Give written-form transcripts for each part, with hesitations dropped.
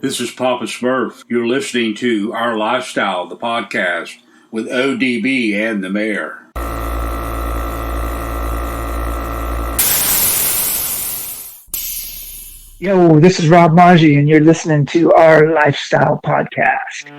This is Papa Smurf. You're listening to Our Lifestyle, the podcast, with ODB and the Mayor. Yo, this is Rob Maggi, and you're listening to Our Lifestyle podcast.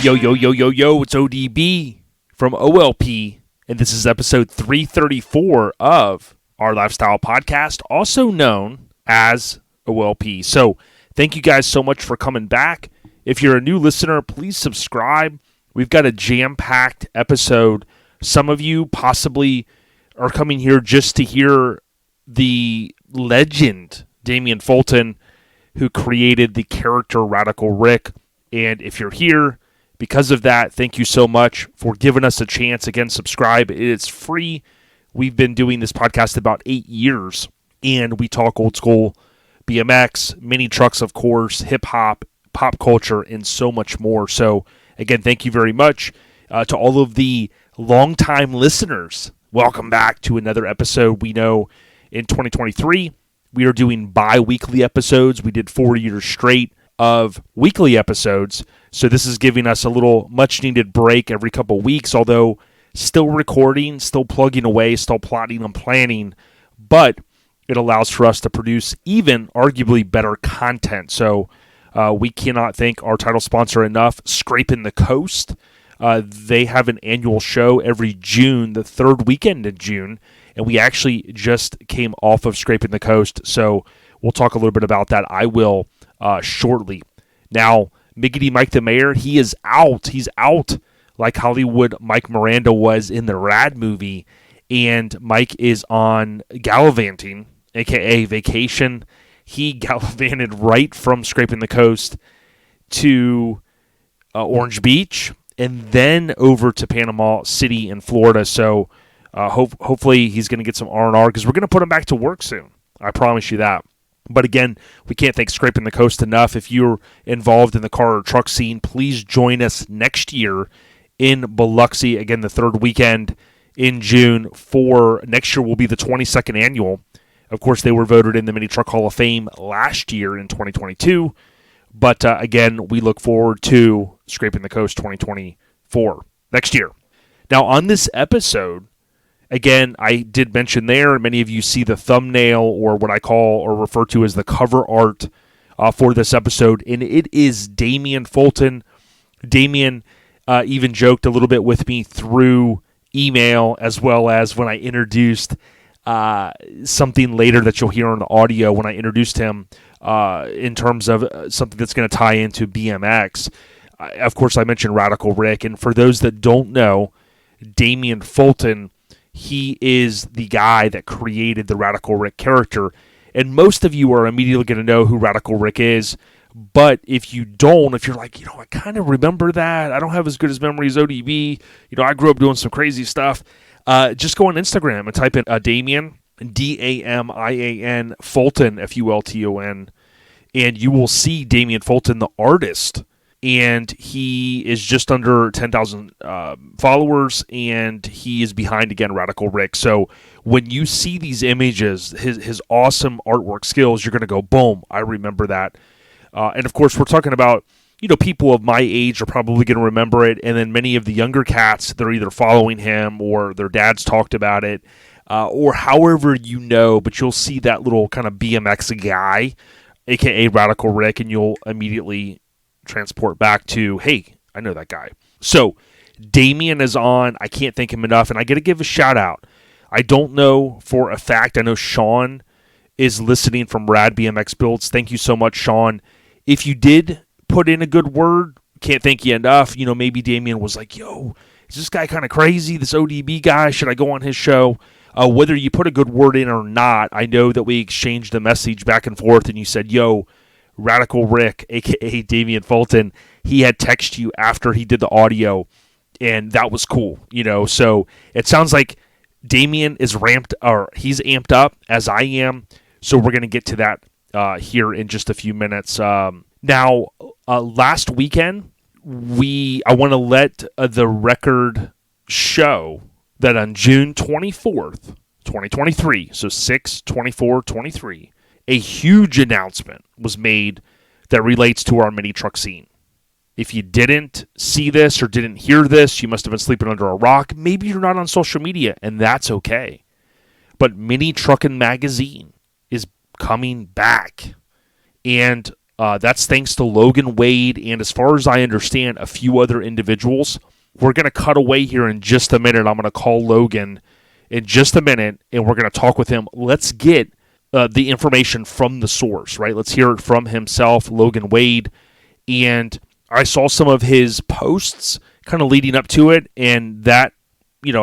Yo, it's ODB from OLP, and this is episode 334 of Our Lifestyle Podcast, also known as OLP. So, thank you guys so much for coming back. If you're a new listener, please subscribe. We've got a jam-packed episode. Some of you possibly are coming here just to hear the legend, Damian Fulton, who created the character Radical Rick. And if you're here, because of that, thank you so much for giving us a chance. Again, subscribe. It's free. We've been doing this podcast about 8 years, and we talk old school BMX, mini trucks, of course, hip-hop, pop culture, and so much more. So, again, thank you very much to all of the longtime listeners. Welcome back to another episode. We know in 2023, we are doing bi-weekly episodes. We did 4 years straight of weekly episodes. So this is giving us a little much-needed break every couple weeks, although still recording, still plugging away, still plotting and planning, but it allows for us to produce even arguably better content. So we cannot thank our title sponsor enough, Scraping the Coast. They have an annual show every June, the third weekend in June, and we actually just came off of Scraping the Coast, so we'll talk a little bit about that. I will shortly. Now, Miggity Mike the Mayor, he is out. He's out like Hollywood Mike Miranda was in the Rad movie, and Mike is on gallivanting, a.k.a. vacation. He gallivanted right from Scraping the Coast to Orange Beach and then over to Panama City in Florida. So hopefully he's going to get some R&R because we're going to put him back to work soon. I promise you that. But again, we can't thank Scraping the Coast enough. If you're involved in the car or truck scene, please join us next year in Biloxi. Again, the third weekend in June. For next year will be the 22nd annual. Of course, they were voted in the Mini Truck Hall of Fame last year in 2022. But again, we look forward to Scraping the Coast 2024 next year. Now, on this episode, again, I did mention there, many of you see the thumbnail or what I call or refer to as the cover art for this episode, and it is Damian Fulton. Damian even joked a little bit with me through email as well as when I introduced something later that you'll hear on the audio when I introduced him in terms of something that's going to tie into BMX. Of course, I mentioned Radical Rick, and for those that don't know, Damian Fulton, he is the guy that created the Radical Rick character, and most of you are immediately going to know who Radical Rick is, but if you don't, if you're like, I kind of remember that, I don't have as good as memory as ODB, I grew up doing some crazy stuff, just go on Instagram and type in Damian, Damian Fulton, Fulton, and you will see Damian Fulton, the artist. And he is just under 10,000 followers, and he is behind, again, Radical Rick. So when you see these images, his awesome artwork skills, you're going to go, boom, I remember that. And, of course, we're talking about, people of my age are probably going to remember it, and then many of the younger cats, they're either following him or their dads talked about it, or however but you'll see that little kind of BMX guy, a.k.a. Radical Rick, and you'll immediately transport back to, hey, I know that guy. So Damian is on. I can't thank him enough, and I got to give a shout out. I don't know for a fact. I know Sean is listening from Rad BMX Builds. Thank you so much, Sean. If you did put in a good word, can't thank you enough. Maybe Damian was like, yo, is this guy kind of crazy, this ODB guy? Should I go on his show? Whether you put a good word in or not, I know that we exchanged a message back and forth, and you said, yo, Radical Rick, a.k.a. Damian Fulton, he had texted you after he did the audio, and that was cool, So it sounds like Damian is he's amped up, as I am, so we're going to get to that here in just a few minutes. Now, last weekend, I want to let the record show that on June 24th, 2023, so 6/24/23, a huge announcement was made that relates to our mini truck scene. If you didn't see this or didn't hear this, you must have been sleeping under a rock. Maybe you're not on social media, and that's okay. But Mini Truckin magazine is coming back. And that's thanks to Logan Wade and, as far as I understand, a few other individuals. We're going to cut away here in just a minute. I'm going to call Logan in just a minute, and we're going to talk with him. Let's get the information from the source, right? Let's hear it from himself, Logan Wade. And I saw some of his posts kind of leading up to it, and that,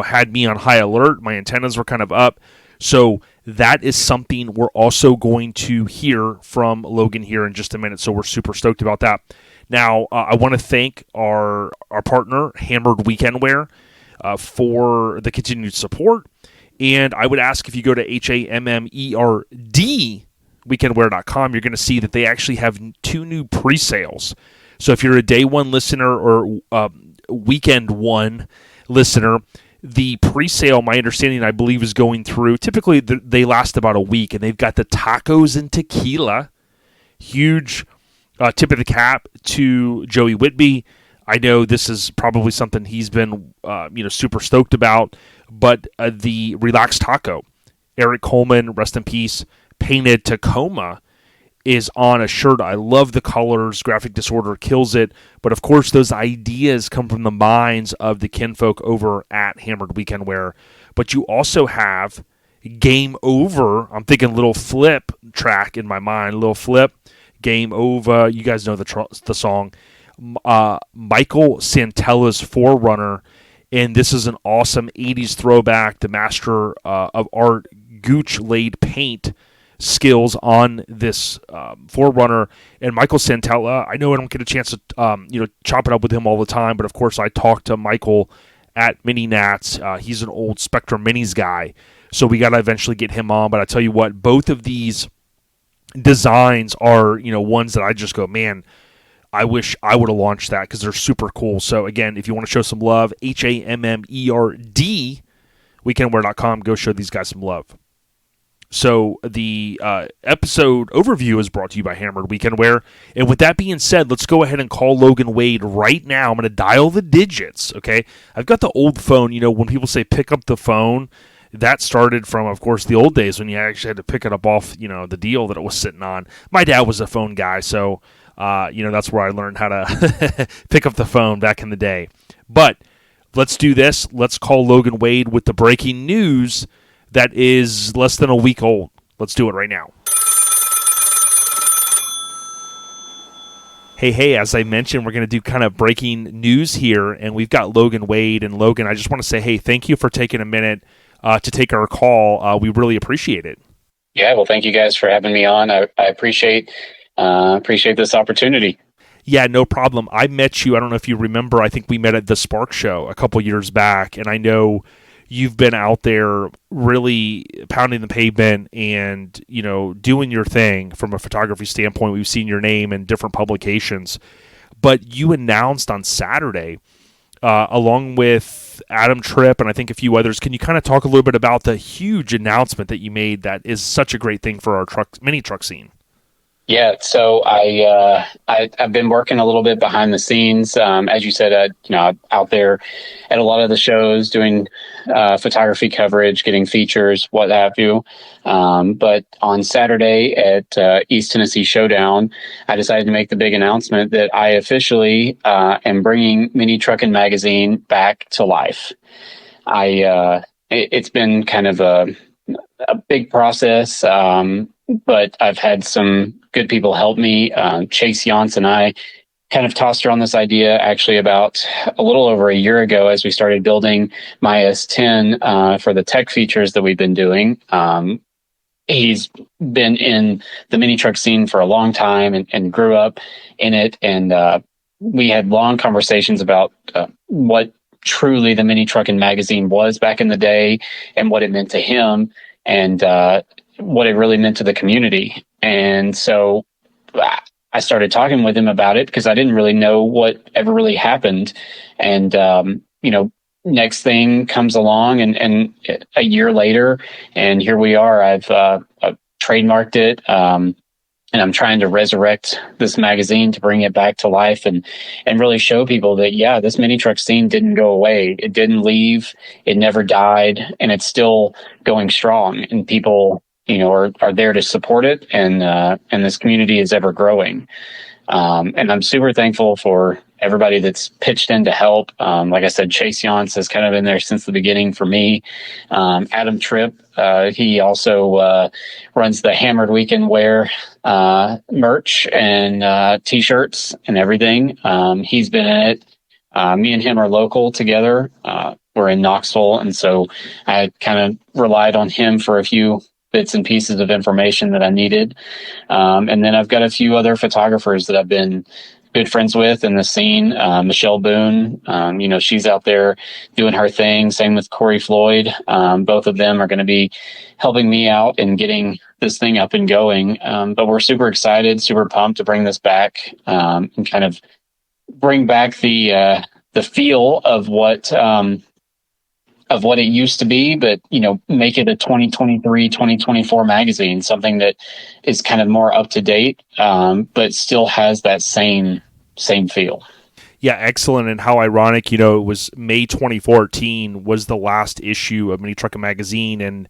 had me on high alert. My antennas were kind of up. So that is something we're also going to hear from Logan here in just a minute. So we're super stoked about that. Now, I want to thank our partner, Hammered Weekend Wear, for the continued support. And I would ask, if you go to HAMMERD weekendwear.com, you're going to see that they actually have 2 new pre-sales. So if you're a day one listener or weekend one listener, the pre-sale, my understanding, I believe, is going through. Typically, they last about a week, and they've got the tacos and tequila. Huge tip of the cap to Joey Whitby. I know this is probably something he's been, super stoked about. But the Relaxed Taco, Eric Coleman, rest in peace, painted Tacoma, is on a shirt. I love the colors. Graphic Disorder kills it. But, of course, those ideas come from the minds of the kinfolk over at Hammered Weekend Wear. But you also have Game Over. I'm thinking Little Flip track in my mind. Little Flip, Game Over. You guys know the song. Michael Santella's Forerunner. And this is an awesome 80s throwback. The master of art, Gooch, laid paint skills on this Forerunner. And Michael Santella, I know I don't get a chance to chop it up with him all the time, but of course I talked to Michael at Mini Nats. He's an old Spectrum Minis guy, so we got to eventually get him on. But I tell you what, both of these designs are ones that I just go, man, I wish I would have launched that, because they're super cool. So again, if you want to show some love, HAMMERD weekendwear.com, go show these guys some love. So the episode overview is brought to you by Hammered Weekend Wear. And with that being said, let's go ahead and call Logan Wade right now. I'm going to dial the digits, okay? I've got the old phone. When people say pick up the phone, that started from, of course, the old days when you actually had to pick it up off, the deal that it was sitting on. My dad was a phone guy, so, that's where I learned how to pick up the phone back in the day. But let's do this. Let's call Logan Wade with the breaking news that is less than a week old. Let's do it right now. Hey, as I mentioned, we're going to do kind of breaking news here, and we've got Logan Wade. And Logan, I just want to say, hey, thank you for taking a minute to take our call. We really appreciate it. Yeah, well, thank you guys for having me on. I appreciate this opportunity. Yeah, no problem. I met you, I don't know if you remember, I think we met at the Spark Show a couple years back, and I know you've been out there really pounding the pavement and, doing your thing from a photography standpoint. We've seen your name in different publications. But you announced on Saturday, along with Adam Tripp and I think a few others, can you kind of talk a little bit about the huge announcement that you made that is such a great thing for our mini truck scene? Yeah, so I've been working a little bit behind the scenes, as you said. Out there at a lot of the shows, doing photography coverage, getting features, what have you. But on Saturday at East Tennessee Showdown, I decided to make the big announcement that I officially am bringing Mini Truckin magazine back to life. It's been kind of a big process, but I've had some good people help me. Chase Yance and I kind of tossed around this idea actually about a little over a year ago as we started building my S10 for the tech features that we've been doing. He's been in the mini truck scene for a long time and grew up in it. And we had long conversations about what truly the Mini Truckin magazine was back in the day and what it meant to him and what it really meant to the community. And so I started talking with him about it because I didn't really know what ever really happened. And, next thing comes along and a year later, and here we are. I've trademarked it. And I'm trying to resurrect this magazine to bring it back to life and really show people that, yeah, this mini truck scene didn't go away. It didn't leave. It never died, and it's still going strong. And people, are there to support it. And this community is ever growing. And I'm super thankful for everybody that's pitched in to help. Like I said, Chase Yance has kind of been there since the beginning for me. Adam Tripp, he also runs the Hammered Weekend Wear merch and T-shirts and everything. He's been in it. Me and him are local together. We're in Knoxville, and so I kind of relied on him for a few bits and pieces of information that I needed. And then I've got a few other photographers that I've been good friends with in the scene. Michelle Boone, she's out there doing her thing. Same with Corey Floyd. Both of them are going to be helping me out and getting this thing up and going. But we're super excited, super pumped to bring this back, and kind of bring back the feel of what it used to be, but, make it a 2023, 2024 magazine, something that is kind of more up to date, but still has that same feel. Yeah, excellent. And how ironic, it was May 2014 was the last issue of Mini Truckin magazine. And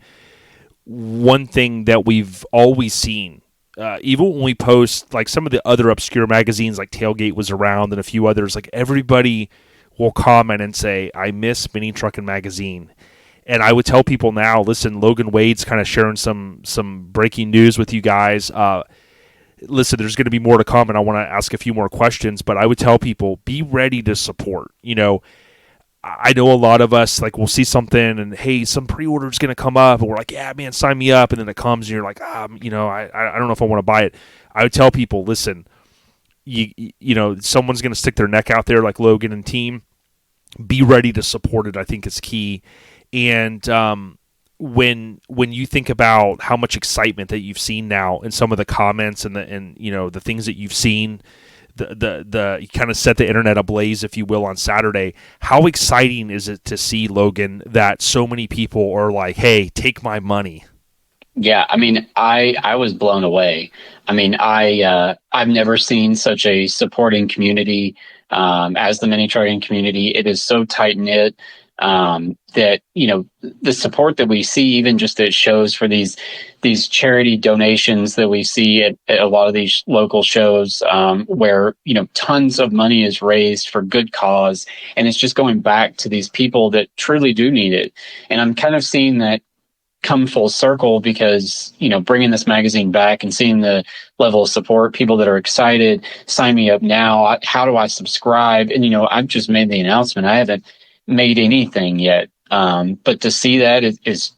one thing that we've always seen, even when we post like some of the other obscure magazines, like Tailgate was around and a few others, like everybody will comment and say, I miss Mini Truckin magazine. And I would tell people now, listen, Logan Wade's kind of sharing some breaking news with you guys. Listen, there's going to be more to come, and I want to ask a few more questions, but I would tell people, be ready to support. I know a lot of us, like, we'll see something and, hey, some pre-order is going to come up, and we're like, yeah, man, sign me up. And then it comes, and you're like, I don't know if I want to buy it. I would tell people, listen, someone's going to stick their neck out there like Logan and team. Be ready to support it. I think is key. And when you think about how much excitement that you've seen now in some of the comments and the things that you've seen, you kind of set the internet ablaze, if you will, on Saturday. How exciting is it to see, Logan, that so many people are like, hey, take my money? Yeah, I mean, I was blown away. I mean, I've never seen such a supporting community as the Mini Truckin community. It is so tight knit that the support that we see, even just at shows for these charity donations that we see at a lot of these local shows, where tons of money is raised for good cause, and it's just going back to these people that truly do need it. And I'm kind of seeing that come full circle because, bringing this magazine back and seeing the level of support, people that are excited, sign me up now. How do I subscribe? And, I've just made the announcement. I haven't made anything yet. But to see that is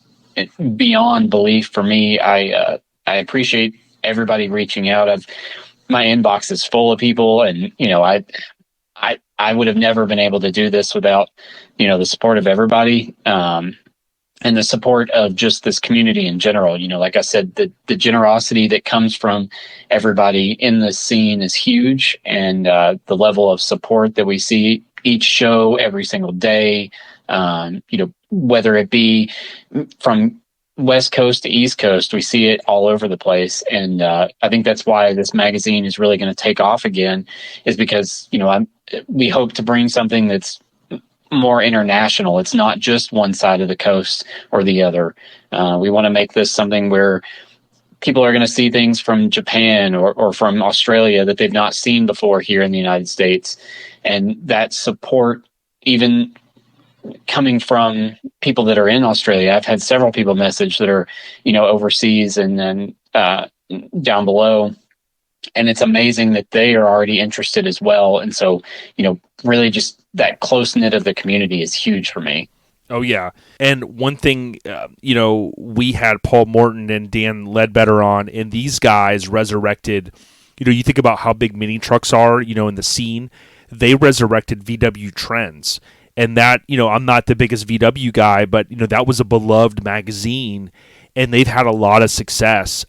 beyond belief for me. I appreciate everybody reaching out. My inbox is full of people, and, I would have never been able to do this without, the support of everybody. And the support of just this community in general. Like I said, the generosity that comes from everybody in the scene is huge. And the level of support that we see each show every single day, whether it be from West Coast to East Coast, we see it all over the place. And I think that's why this magazine is really going to take off again, is because, we hope to bring something that's more international. It's not just one side of the coast or the other. We want to make this something where people are going to see things from Japan or from Australia that they've not seen before here in the United States. And that support, even coming from people that are in Australia, I've had several people message that are, overseas and then down below. And it's amazing that they are already interested as well. And so, really just that close knit of the community is huge for me. Oh, yeah. And one thing, we had Paul Morton and Dan Ledbetter on, and these guys resurrected, you think about how big mini trucks are, in the scene. They resurrected VW Trends. And that, I'm not the biggest VW guy, but, that was a beloved magazine. and they've had a lot of success.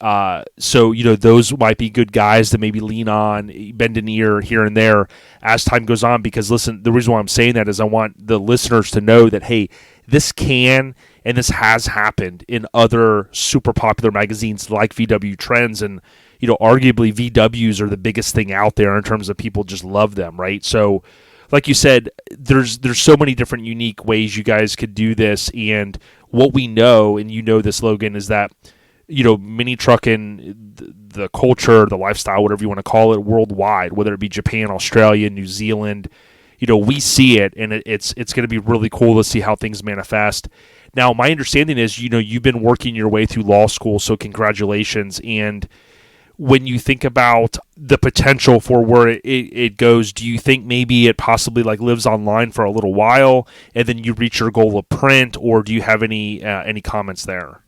So, those might be good guys to maybe lean on, bend an ear here and there as time goes on. Because, listen, the reason why I'm saying that is I want the listeners to know that, hey, this can and this has happened in other super popular magazines like VW Trends. And, arguably VWs are the biggest thing out there in terms of people just love them, right? So, like you said, there's so many different unique ways you guys could do this. And what we know, and this, Logan, is that, Mini Truckin, the culture, the lifestyle, whatever you want to call it, worldwide, whether it be Japan, Australia, New Zealand, we see it, and it's going to be really cool to see how things manifest. Now, my understanding is, you've been working your way through law school, so congratulations. And when you think about the potential for where it goes, do you think maybe it possibly lives online for a little while and then you reach your goal of print, or do you have any comments there?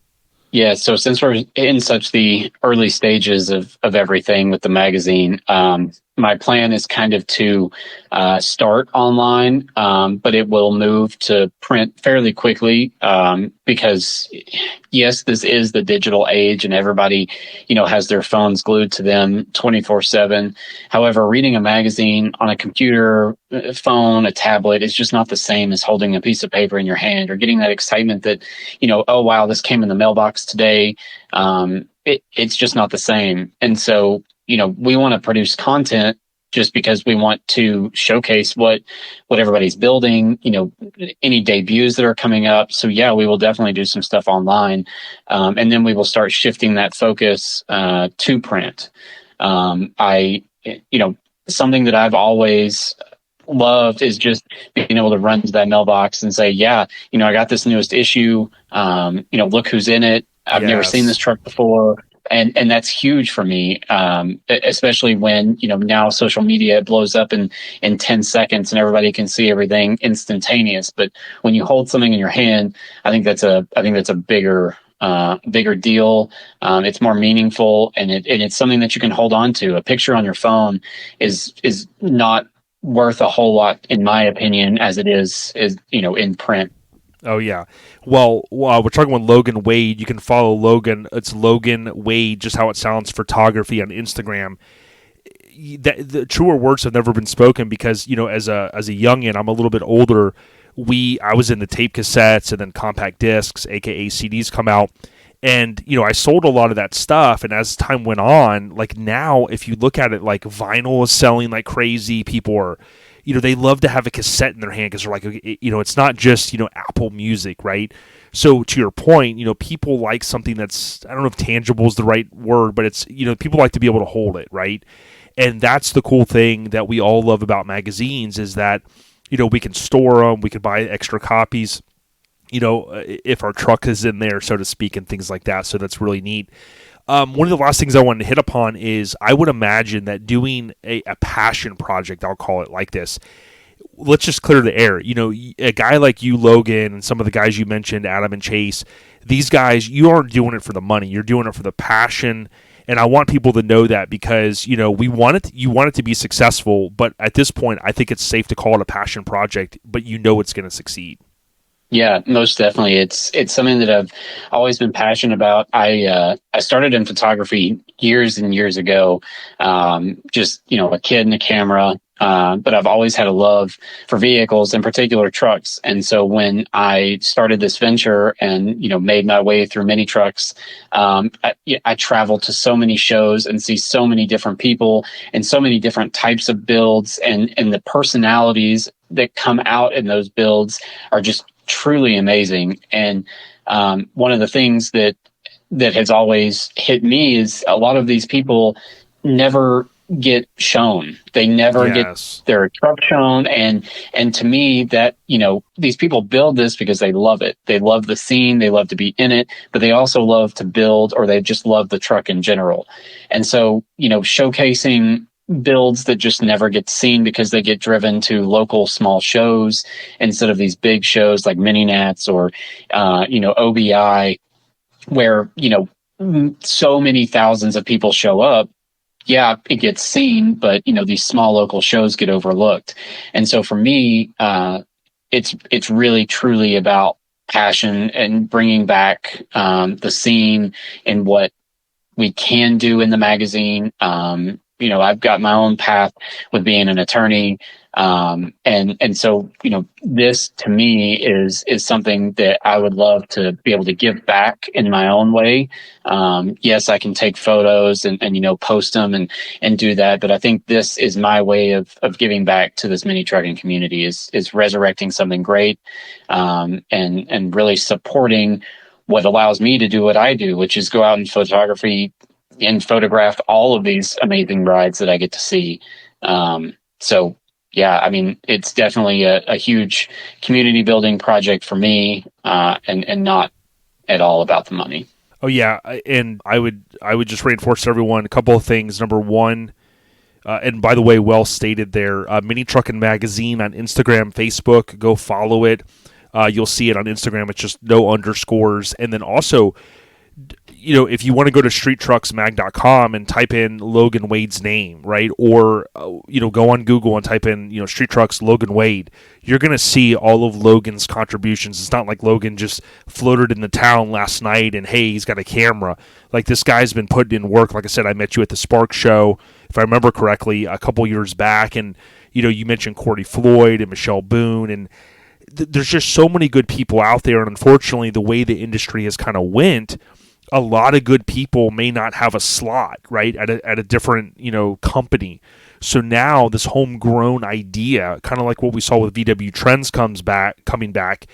Yeah, so since we're in such the early stages of everything with the magazine, my plan is kind of to start online, but it will move to print fairly quickly because, yes, this is the digital age and everybody, has their phones glued to them 24/7. However, reading a magazine on a computer, phone, a tablet is just not the same as holding a piece of paper in your hand or getting that excitement that, oh, wow, this came in the mailbox today. It's just not the same. And so, we want to produce content just because we want to showcase what everybody's building, any debuts that are coming up. So yeah, we will definitely do some stuff online. And then we will start shifting that focus to print. Something that I've always loved is just being able to run to that mailbox and say, yeah, I got this newest issue. Look who's in it. I've never seen this truck before. And that's huge for me, especially when, now social media blows up in 10 seconds and everybody can see everything instantaneous. But when you hold something in your hand, I think that's a bigger deal. It's more meaningful, and it's something that you can hold on to. A picture on your phone is not worth a whole lot, in my opinion, as it is in print. Oh, yeah. Well, we're talking with Logan Wade. You can follow Logan. It's Logan Wade, just how it sounds, photography on Instagram. The truer words have never been spoken because, as a youngin', I'm a little bit older. I was in the tape cassettes and then compact discs, aka CDs, come out. And, I sold a lot of that stuff. And as time went on, now, if you look at it, vinyl is selling like crazy. People are, they love to have a cassette in their hand because they're it's not just, Apple Music, right? So to your point, people like something that's, I don't know if tangible is the right word, but it's, people like to be able to hold it, right? And that's the cool thing that we all love about magazines is that, we can store them, we can buy extra copies, if our truck is in there, so to speak, and things like that. So that's really neat. One of the last things I wanted to hit upon is I would imagine that doing a passion project, I'll call it like this, let's just clear the air. A guy like you, Logan, and some of the guys you mentioned, Adam and Chase, these guys, you aren't doing it for the money. You're doing it for the passion. And I want people to know that because, you want it to be successful. But at this point, I think it's safe to call it a passion project, but it's going to succeed. Yeah, most definitely. It's something that I've always been passionate about. I started in photography years and years ago. Just, a kid and a camera. But I've always had a love for vehicles, in particular trucks. And so when I started this venture and, made my way through Mini Trucks, I traveled to so many shows and see so many different people and so many different types of builds, and the personalities that come out in those builds are just truly amazing. And one of the things that has always hit me is a lot of these people never get shown. They never get their truck shown. And to me, that, these people build this because they love it. They love the scene. They love to be in it, but they also love to build, or they just love the truck in general. And so, showcasing builds that just never get seen because they get driven to local small shows instead of these big shows like Mini Nats or, OBI, where, so many thousands of people show up. Yeah, it gets seen, but, these small local shows get overlooked. And so for me, it's really truly about passion and bringing back the scene and what we can do in the magazine. I've got my own path with being an attorney. And so, this to me is something that I would love to be able to give back in my own way. Yes, I can take photos and post them and do that. But I think this is my way of giving back to this mini trucking community is resurrecting something great, and really supporting what allows me to do what I do, which is go out and photograph all of these amazing rides that I get to see. So yeah, I mean, it's definitely a huge community building project for me, and not at all about the money. Oh yeah, and I would just reinforce to everyone a couple of things. Number one, and by the way, well stated there, Mini Truckin Magazine on Instagram, Facebook, go follow it. You'll see it on Instagram. It's just no underscores. And then also, if you want to go to streettrucksmag.com and type in Logan Wade's name, right? Or, go on Google and type in, Street Trucks Logan Wade, you're going to see all of Logan's contributions. It's not like Logan just floated in the town last night and, hey, he's got a camera. Like, this guy's been putting in work. Like I said, I met you at the Spark Show, if I remember correctly, a couple years back. And, you mentioned Cordy Floyd and Michelle Boone, and there's just so many good people out there. And unfortunately, the way the industry has kind of went, a lot of good people may not have a slot, right, at a different, company. So now this homegrown idea, kind of like what we saw with VW Trends coming back,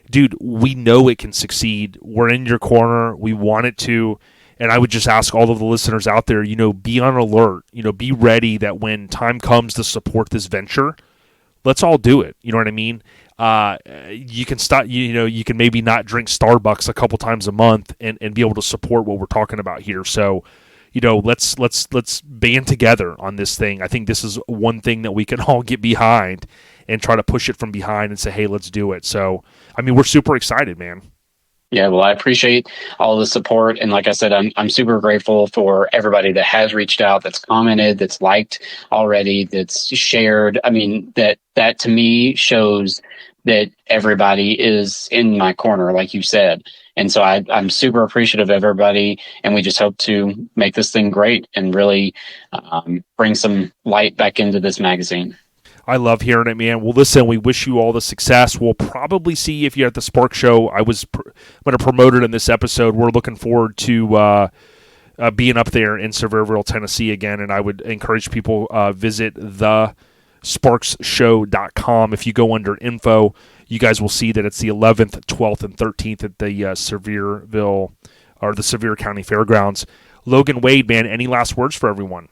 dude, we know it can succeed. We're in your corner. We want it to. And I would just ask all of the listeners out there, be on alert, be ready that when time comes to support this venture, let's all do it. You know what I mean? You can stop. You can maybe not drink Starbucks a couple times a month and be able to support what we're talking about here. So, let's band together on this thing. I think this is one thing that we can all get behind and try to push it from behind and say, hey, let's do it. So, I mean, we're super excited, man. Yeah, well, I appreciate all the support. And like I said, I'm super grateful for everybody that has reached out, that's commented, that's liked already, that's shared. I mean, that to me shows that everybody is in my corner, like you said. And so I'm super appreciative of everybody. And we just hope to make this thing great and really bring some light back into this magazine. I love hearing it, man. Well, listen, we wish you all the success. We'll probably see you if you're at the Spark Show. I'm going to promote it in this episode. We're looking forward to being up there in Sevierville, Tennessee again, and I would encourage people visit thesparksshow.com. If you go under info, you guys will see that it's the 11th, 12th, and 13th at the Sevierville or the Sevier County Fairgrounds. Logan Wade, man, any last words for everyone?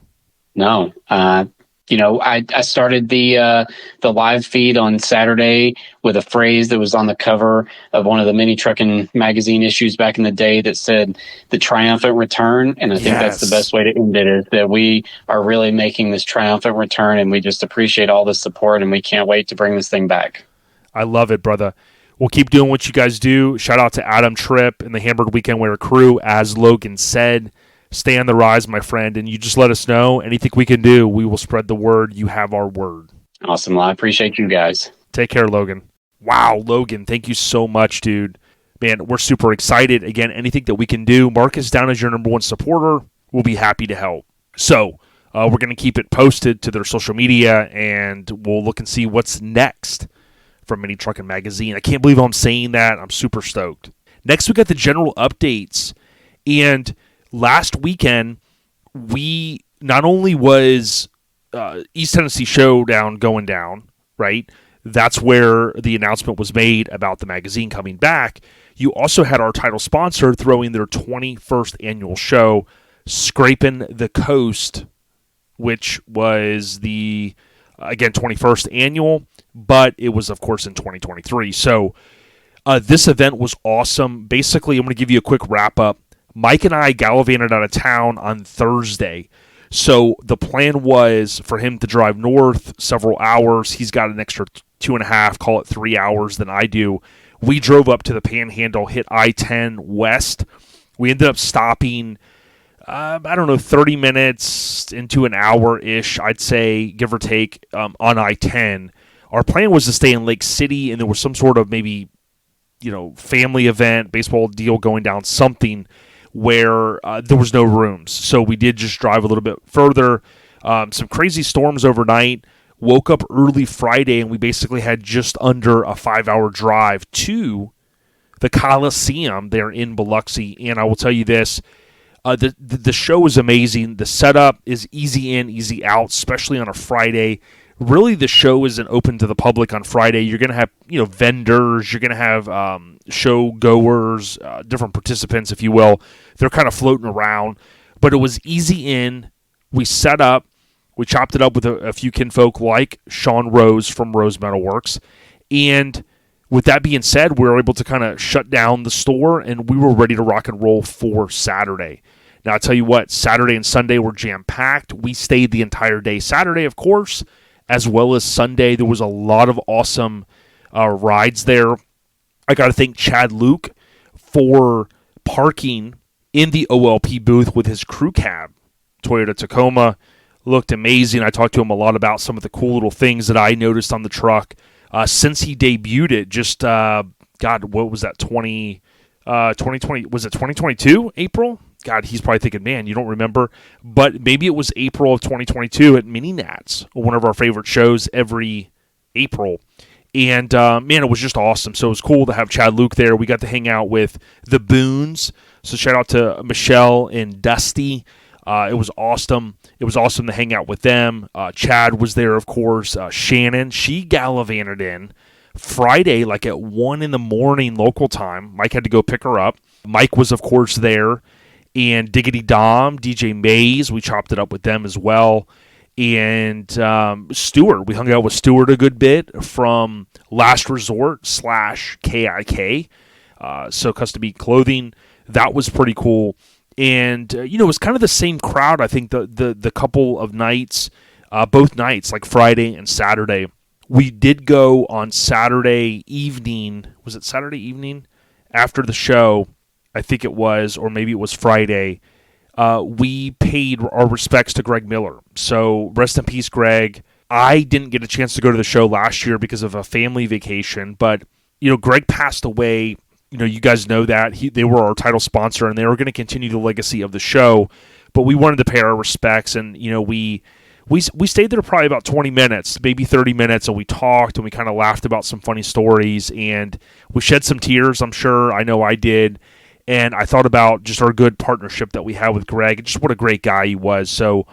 No. I started the live feed on Saturday with a phrase that was on the cover of one of the Mini Truckin magazine issues back in the day that said the triumphant return. And I think that's the best way to end it, is that we are really making this triumphant return, and we just appreciate all the support, and we can't wait to bring this thing back. I love it, brother. We'll keep doing what you guys do. Shout out to Adam Tripp and the Hamburg Weekend Wear crew. As Logan said, stay on the rise, my friend, and you just let us know. Anything we can do, we will spread the word. You have our word. Awesome. Well, I appreciate you guys. Take care, Logan. Wow, Logan, thank you so much, dude. Man, we're super excited. Again, anything that we can do, mark us down as your number one supporter. We'll be happy to help. So we're going to keep it posted to their social media, and we'll look and see what's next from Mini Truckin Magazine. I can't believe I'm saying that. I'm super stoked. Next, we got the general updates, and last weekend, we not only was East Tennessee Showdown going down, right? That's where the announcement was made about the magazine coming back. You also had our title sponsor throwing their 21st annual show, Scraping the Coast, which was the, again, 21st annual, but it was, of course, in 2023. So this event was awesome. Basically, I'm going to give you a quick wrap-up. Mike and I gallivanted out of town on Thursday. So the plan was for him to drive north several hours. He's got an extra 2.5, call it 3 hours than I do. We drove up to the Panhandle, hit I-10 west. We ended up stopping, 30 minutes into an hour-ish, I'd say, give or take, on I-10. Our plan was to stay in Lake City, and there was some sort of maybe family event, baseball deal going down, something where there was no rooms. So we did just drive a little bit further. Some crazy storms overnight. Woke up early Friday, and we basically had just under a 5-hour drive to the Coliseum there in Biloxi. And I will tell you this, the show is amazing. The setup is easy in, easy out, especially on a Friday. Really, the show isn't open to the public on Friday. You're going to have, vendors. You're going to have show goers, different participants, if you will. They're kind of floating around. But it was easy in. We set up. We chopped it up with a few kinfolk like Sean Rose from Rose Metal Works. And with that being said, we were able to kind of shut down the store, and we were ready to rock and roll for Saturday. Now, I'll tell you what, Saturday and Sunday were jam-packed. We stayed the entire day. Saturday, of course, as well as Sunday. There was a lot of awesome rides there. I got to thank Chad Luke for parking in the OLP booth with his crew cab. Toyota Tacoma looked amazing. I talked to him a lot about some of the cool little things that I noticed on the truck since he debuted it. Just, what was that, 2020? Was it 2022, April? God, he's probably thinking, man, you don't remember. But maybe it was April of 2022 at Mini Nats, one of our favorite shows every April. And, man, it was just awesome. So it was cool to have Chad Luke there. We got to hang out with the Boons. So shout out to Michelle and Dusty. It was awesome. It was awesome to hang out with them. Chad was there, of course. Shannon, she gallivanted in Friday, like at 1 in the morning local time. Mike had to go pick her up. Mike was, of course, there. And Diggity Dom, DJ Mays, we chopped it up with them as well. And Stewart, we hung out with Stewart a good bit from Last Resort / KIK. So Custom Beat Clothing, that was pretty cool. And, it was kind of the same crowd, I think, the couple of nights, both nights, like Friday and Saturday. We did go on Saturday evening. Was it Saturday evening? After the show, I think it was, or maybe it was Friday. We paid our respects to Greg Miller. So rest in peace, Greg. I didn't get a chance to go to the show last year because of a family vacation. But, Greg passed away. You guys know that. They were our title sponsor, and they were going to continue the legacy of the show. But we wanted to pay our respects, and, we stayed there probably about 20 minutes, maybe 30 minutes, and we talked, and we kind of laughed about some funny stories, and we shed some tears, I'm sure. I know I did. And I thought about just our good partnership that we had with Greg, and just what a great guy he was. So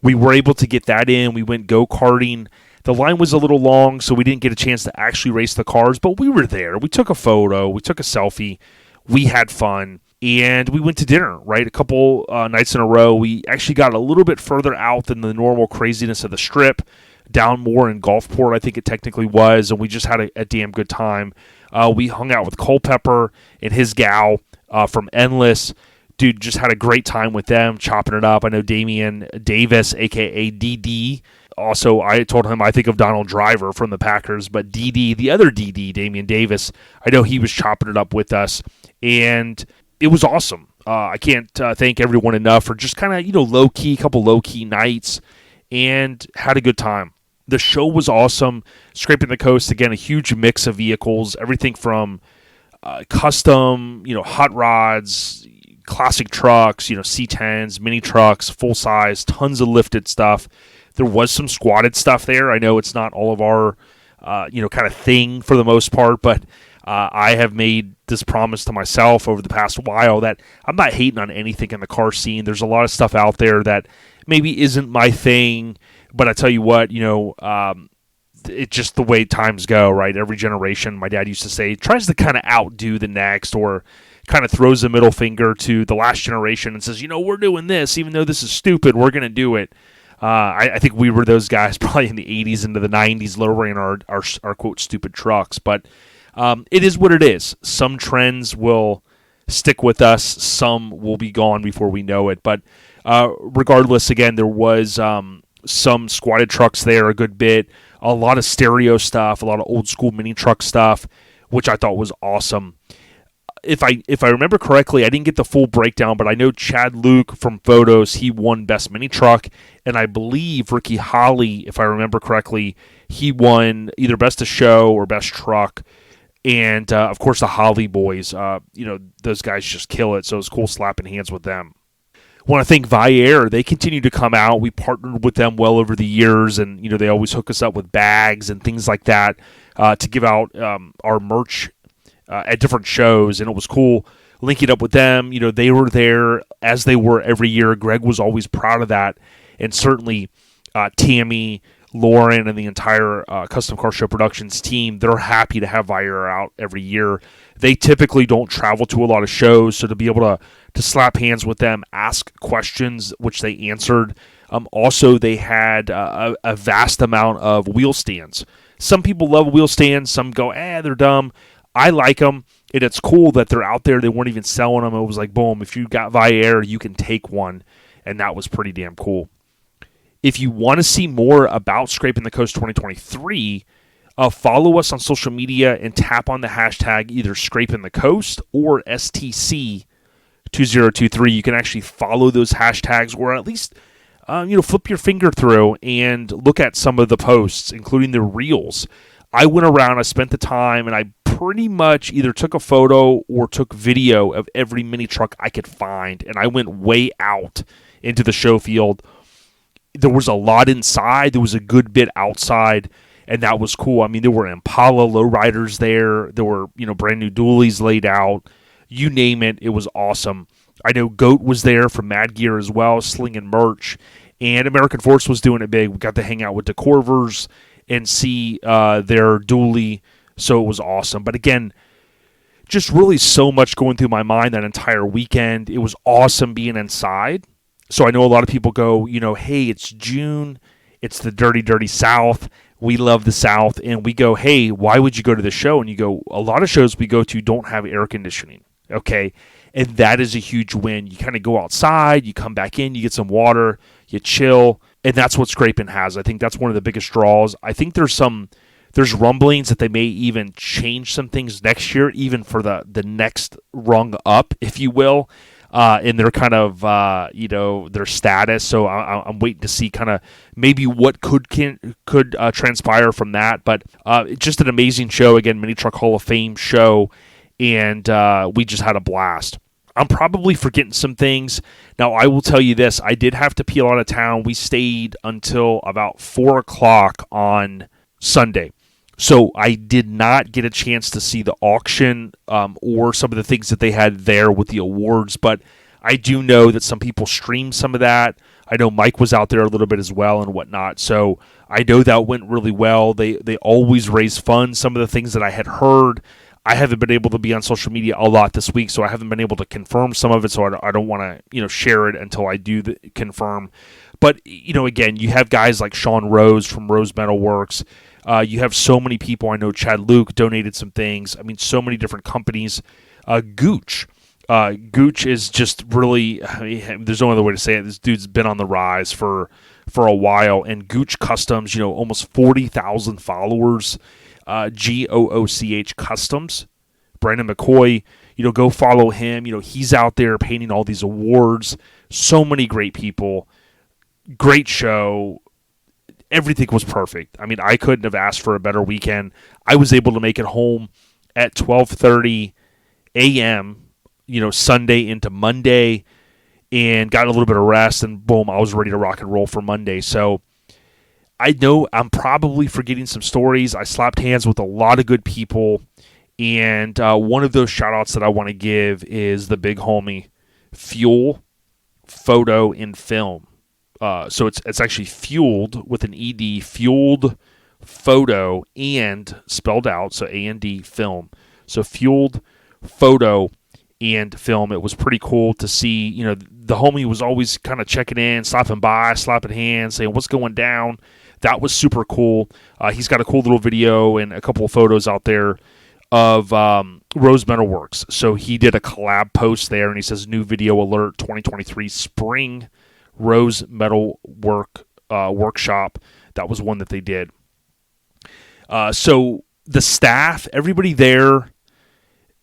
we were able to get that in. We went go-karting. The line was a little long, so we didn't get a chance to actually race the cars, but we were there. We took a photo. We took a selfie. We had fun, and we went to dinner, right? A couple nights in a row. We actually got a little bit further out than the normal craziness of the Strip, down more in Gulfport, I think it technically was, and we just had a damn good time. We hung out with Culpepper and his gal from Endless. Dude, just had a great time with them, chopping it up. I know Damian Davis, a.k.a. DD. Also, I told him I think of Donald Driver from the Packers, but DD, the other DD, Damian Davis, I know he was chopping it up with us, and it was awesome. I can't thank everyone enough for just kind of, low-key, couple low-key nights, and had a good time. The show was awesome. Scraping the Coast, again, a huge mix of vehicles, everything from custom, hot rods, classic trucks, C10s, mini trucks, full size, tons of lifted stuff. There was some squatted stuff there. I know it's not all of our, kind of thing for the most part, but I have made this promise to myself over the past while that I'm not hating on anything in the car scene. There's a lot of stuff out there that maybe isn't my thing, but I tell you what, it's just the way times go, right? Every generation, my dad used to say, tries to kind of outdo the next, or kind of throws a middle finger to the last generation and says, we're doing this, even though this is stupid, we're going to do it. I think we were those guys probably in the 80s into the 90s lowering our quote, stupid trucks. But it is what it is. Some trends will stick with us. Some will be gone before we know it. But regardless, again, there was some squatted trucks there a good bit. A lot of stereo stuff, a lot of old school mini truck stuff, which I thought was awesome. If I remember correctly, I didn't get the full breakdown, but I know Chad Luke from Photos, he won Best Mini Truck, and I believe Ricky Holly, if I remember correctly, he won either Best of Show or Best Truck. And, of course, the Holly boys, those guys just kill it. So it was cool slapping hands with them. Want to thank Viair. They continue to come out. We partnered with them well over the years, and they always hook us up with bags and things like that to give out our merch at different shows, and it was cool linking up with them. They were there as they were every year. Greg was always proud of that, and certainly Tammy, Lauren, and the entire Custom Car Show Productions team, they're happy to have Viair out every year. They typically don't travel to a lot of shows, so to be able to slap hands with them, ask questions, which they answered. Also, they had a vast amount of wheel stands. Some people love wheel stands. Some go, they're dumb. I like them, and it's cool that they're out there. They weren't even selling them. It was like, boom, if you got Viair, you can take one, and that was pretty damn cool. If you want to see more about Scraping the Coast 2023, follow us on social media and tap on the hashtag either Scraping the Coast or STC2023. You can actually follow those hashtags, or at least flip your finger through and look at some of the posts, including the reels. I went around, I spent the time, and I pretty much either took a photo or took video of every mini truck I could find, and I went way out into the show field. There was a lot inside. There was a good bit outside, and that was cool. I mean, there were Impala lowriders there. There were, brand new dualies laid out. You name it, it was awesome. I know Goat was there from Mad Gear as well, slinging merch, and American Force was doing it big. We got to hang out with the Corvers and see their dually, so it was awesome. But again, just really so much going through my mind that entire weekend. It was awesome being inside. So I know a lot of people go, hey, it's June, it's the dirty, dirty South. We love the South. And we go, hey, why would you go to the show? And you go, a lot of shows we go to don't have air conditioning. Okay. And that is a huge win. You kind of go outside, you come back in, you get some water, you chill. And that's what Scraping has. I think that's one of the biggest draws. I think there's rumblings that they may even change some things next year, even for the next rung up, if you will. In their kind of, their status. So I'm waiting to see kind of maybe what could transpire from that. But just an amazing show. Again, Mini Truck Hall of Fame show. And we just had a blast. I'm probably forgetting some things. Now, I will tell you this. I did have to peel out of town. We stayed until about 4 o'clock on Sunday. So I did not get a chance to see the auction or some of the things that they had there with the awards, but I do know that some people streamed some of that. I know Mike was out there a little bit as well and whatnot, so I know that went really well. They always raise funds. Some of the things that I had heard, I haven't been able to be on social media a lot this week, so I haven't been able to confirm some of it, so I don't want to share it until I do confirm. But, again, you have guys like Sean Rose from Rose Metal Works. You have so many people. I know Chad Luke donated some things. I mean, so many different companies. Gooch. Gooch is just really, there's no other way to say it. This dude's been on the rise for a while. And Gooch Customs, almost 40,000 followers. Gooch Customs. Brandon McCoy, go follow him. He's out there painting all these awards. So many great people. Great show. Everything was perfect. I mean, I couldn't have asked for a better weekend. I was able to make it home at 12:30 a.m., Sunday into Monday, and got a little bit of rest, and boom, I was ready to rock and roll for Monday. So I know I'm probably forgetting some stories. I slapped hands with a lot of good people, and one of those shout-outs that I want to give is the big homie, Fuel Photo and Film. So it's actually Fueled with an ED, Fueled Photo and spelled out, so A&D Film. So Fueled Photo and Film. It was pretty cool to see, the homie was always kind of checking in, stopping by, slapping hands, saying what's going down. That was super cool. He's got a cool little video and a couple of photos out there of Rose Metal Works. So he did a collab post there, and he says, new video alert 2023 spring Rose Metal Workshop. That was one that they did. So the staff, everybody there,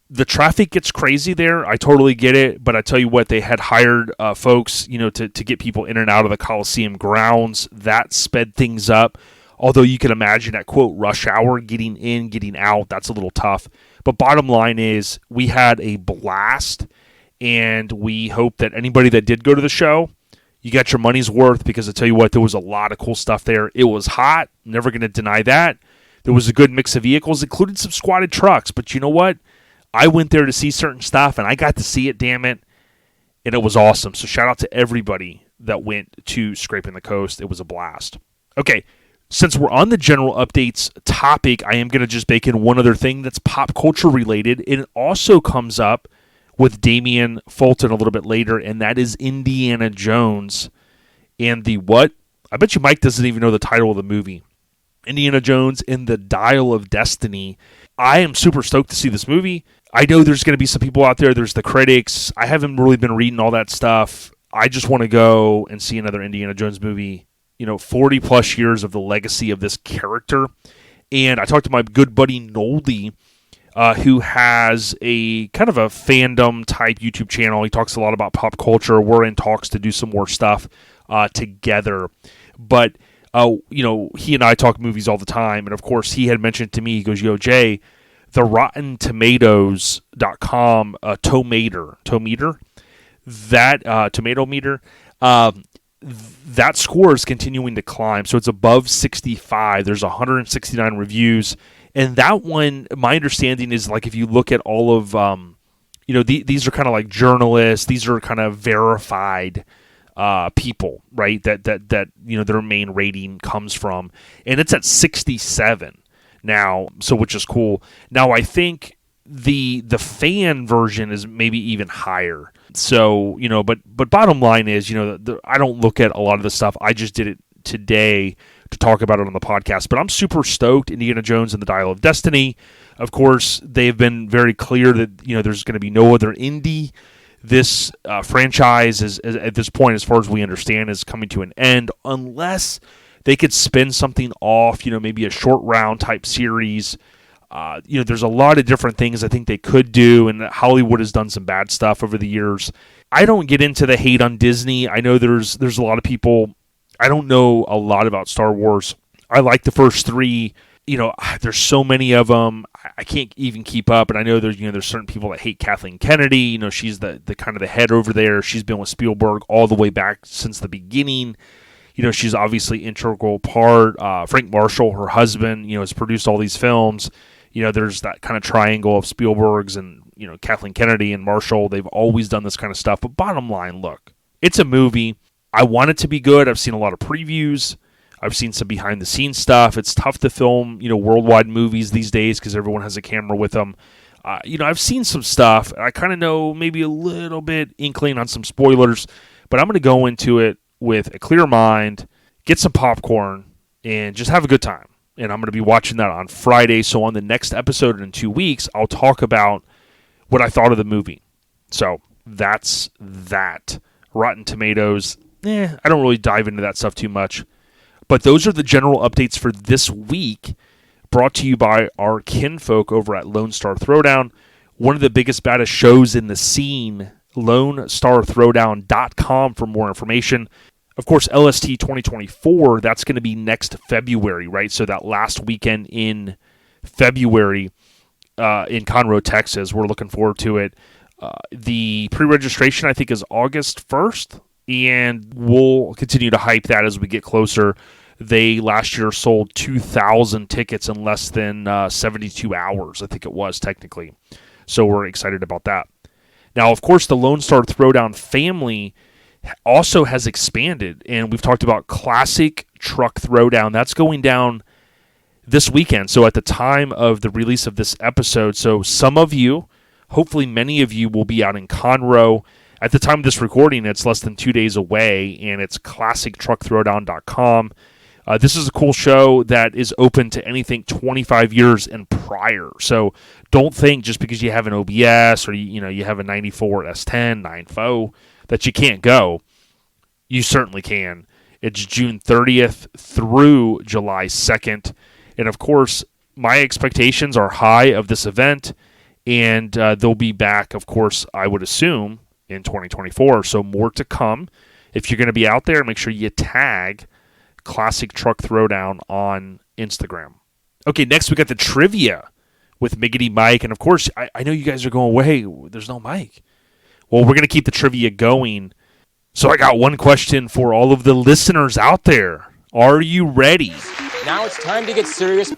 the traffic gets crazy there. I totally get it, but I tell you what, they had hired folks, to get people in and out of the Coliseum grounds. That sped things up. Although you can imagine at, quote, rush hour, getting in, getting out, that's a little tough. But bottom line is we had a blast, and we hope that anybody that did go to the show, you got your money's worth, because I tell you what, there was a lot of cool stuff there. It was hot. Never going to deny that. There was a good mix of vehicles, including some squatted trucks. But you know what? I went there to see certain stuff, and I got to see it, damn it. And it was awesome. So shout out to everybody that went to Scraping the Coast. It was a blast. Okay, since we're on the general updates topic, I am going to just bake in one other thing that's pop culture related. And it also comes up with Damian Fulton a little bit later, and that is Indiana Jones and the what? I bet you Mike doesn't even know the title of the movie. Indiana Jones and the Dial of Destiny. I am super stoked to see this movie. I know there's going to be some people out there. There's the critics. I haven't really been reading all that stuff. I just want to go and see another Indiana Jones movie. 40 plus years of the legacy of this character. And I talked to my good buddy Noldy, who has a kind of a fandom type YouTube channel. He talks a lot about pop culture. We're in talks to do some more stuff together. But, he and I talk movies all the time. And of course, he had mentioned to me, he goes, yo, Jay, the Rotten Tomatoes.com tomater, that tomato meter, that score is continuing to climb. So it's above 65. There's 169 reviews. And that one, my understanding is, like, if you look at all of, these are kind of like journalists. These are kind of verified people, right? That their main rating comes from. And it's at 67 now, so which is cool. Now, I think the fan version is maybe even higher. So, but bottom line is, I don't look at a lot of the stuff. I just did it today to talk about it on the podcast. But I'm super stoked. Indiana Jones and the Dial of Destiny. Of course, they've been very clear that, there's going to be no other Indy. This franchise is, at this point, as far as we understand, is coming to an end, unless they could spin something off, maybe a short round type series. There's a lot of different things I think they could do, and Hollywood has done some bad stuff over the years. I don't get into the hate on Disney. I know there's a lot of people. I don't know a lot about Star Wars. I like the first three. There's so many of them. I can't even keep up. And I know there's certain people that hate Kathleen Kennedy. She's the kind of the head over there. She's been with Spielberg all the way back since the beginning. She's obviously integral part. Frank Marshall, her husband, has produced all these films. There's that kind of triangle of Spielberg's and, Kathleen Kennedy and Marshall. They've always done this kind of stuff. But bottom line, look, it's a movie. I want it to be good. I've seen a lot of previews. I've seen some behind-the-scenes stuff. It's tough to film, worldwide movies these days because everyone has a camera with them. I've seen some stuff. I kind of know maybe a little bit inkling on some spoilers, but I'm going to go into it with a clear mind, get some popcorn, and just have a good time. And I'm going to be watching that on Friday. So on the next episode in 2 weeks, I'll talk about what I thought of the movie. So that's that. Rotten Tomatoes, I don't really dive into that stuff too much. But those are the general updates for this week, brought to you by our kinfolk over at Lone Star Throwdown, one of the biggest, baddest shows in the scene, LoneStarThrowdown.com for more information. Of course, LST 2024, that's going to be next February, right? So that last weekend in February in Conroe, Texas. We're looking forward to it. The pre-registration, I think, is August 1st, and we'll continue to hype that as we get closer. They last year sold 2,000 tickets in less than 72 hours, I think it was, technically. So we're excited about that. Now, of course, the Lone Star Throwdown family also has expanded, and we've talked about Classic Truck Throwdown. That's going down this weekend. So at the time of the release of this episode, so some of you, hopefully many of you, will be out in Conroe. At the time of this recording, it's less than 2 days away, and it's ClassicTruckThrowdown.com. This is a cool show that is open to anything 25 years and prior. So don't think just because you have an OBS or you have a 94 S10, 9.0 that you can't go. You certainly can. It's June 30th through July 2nd. And of course, my expectations are high of this event, and they'll be back, of course, I would assume, in 2024. So more to come. If you're going to be out there, make sure you tag Classic Truck Throwdown on Instagram. Okay, next we got the trivia with Miggity Mike. And of course, I know you guys are going, "Hey, there's no Mike." Well, we're going to keep the trivia going. So I got one question for all of the listeners out there. Are you ready? Now it's time to get serious.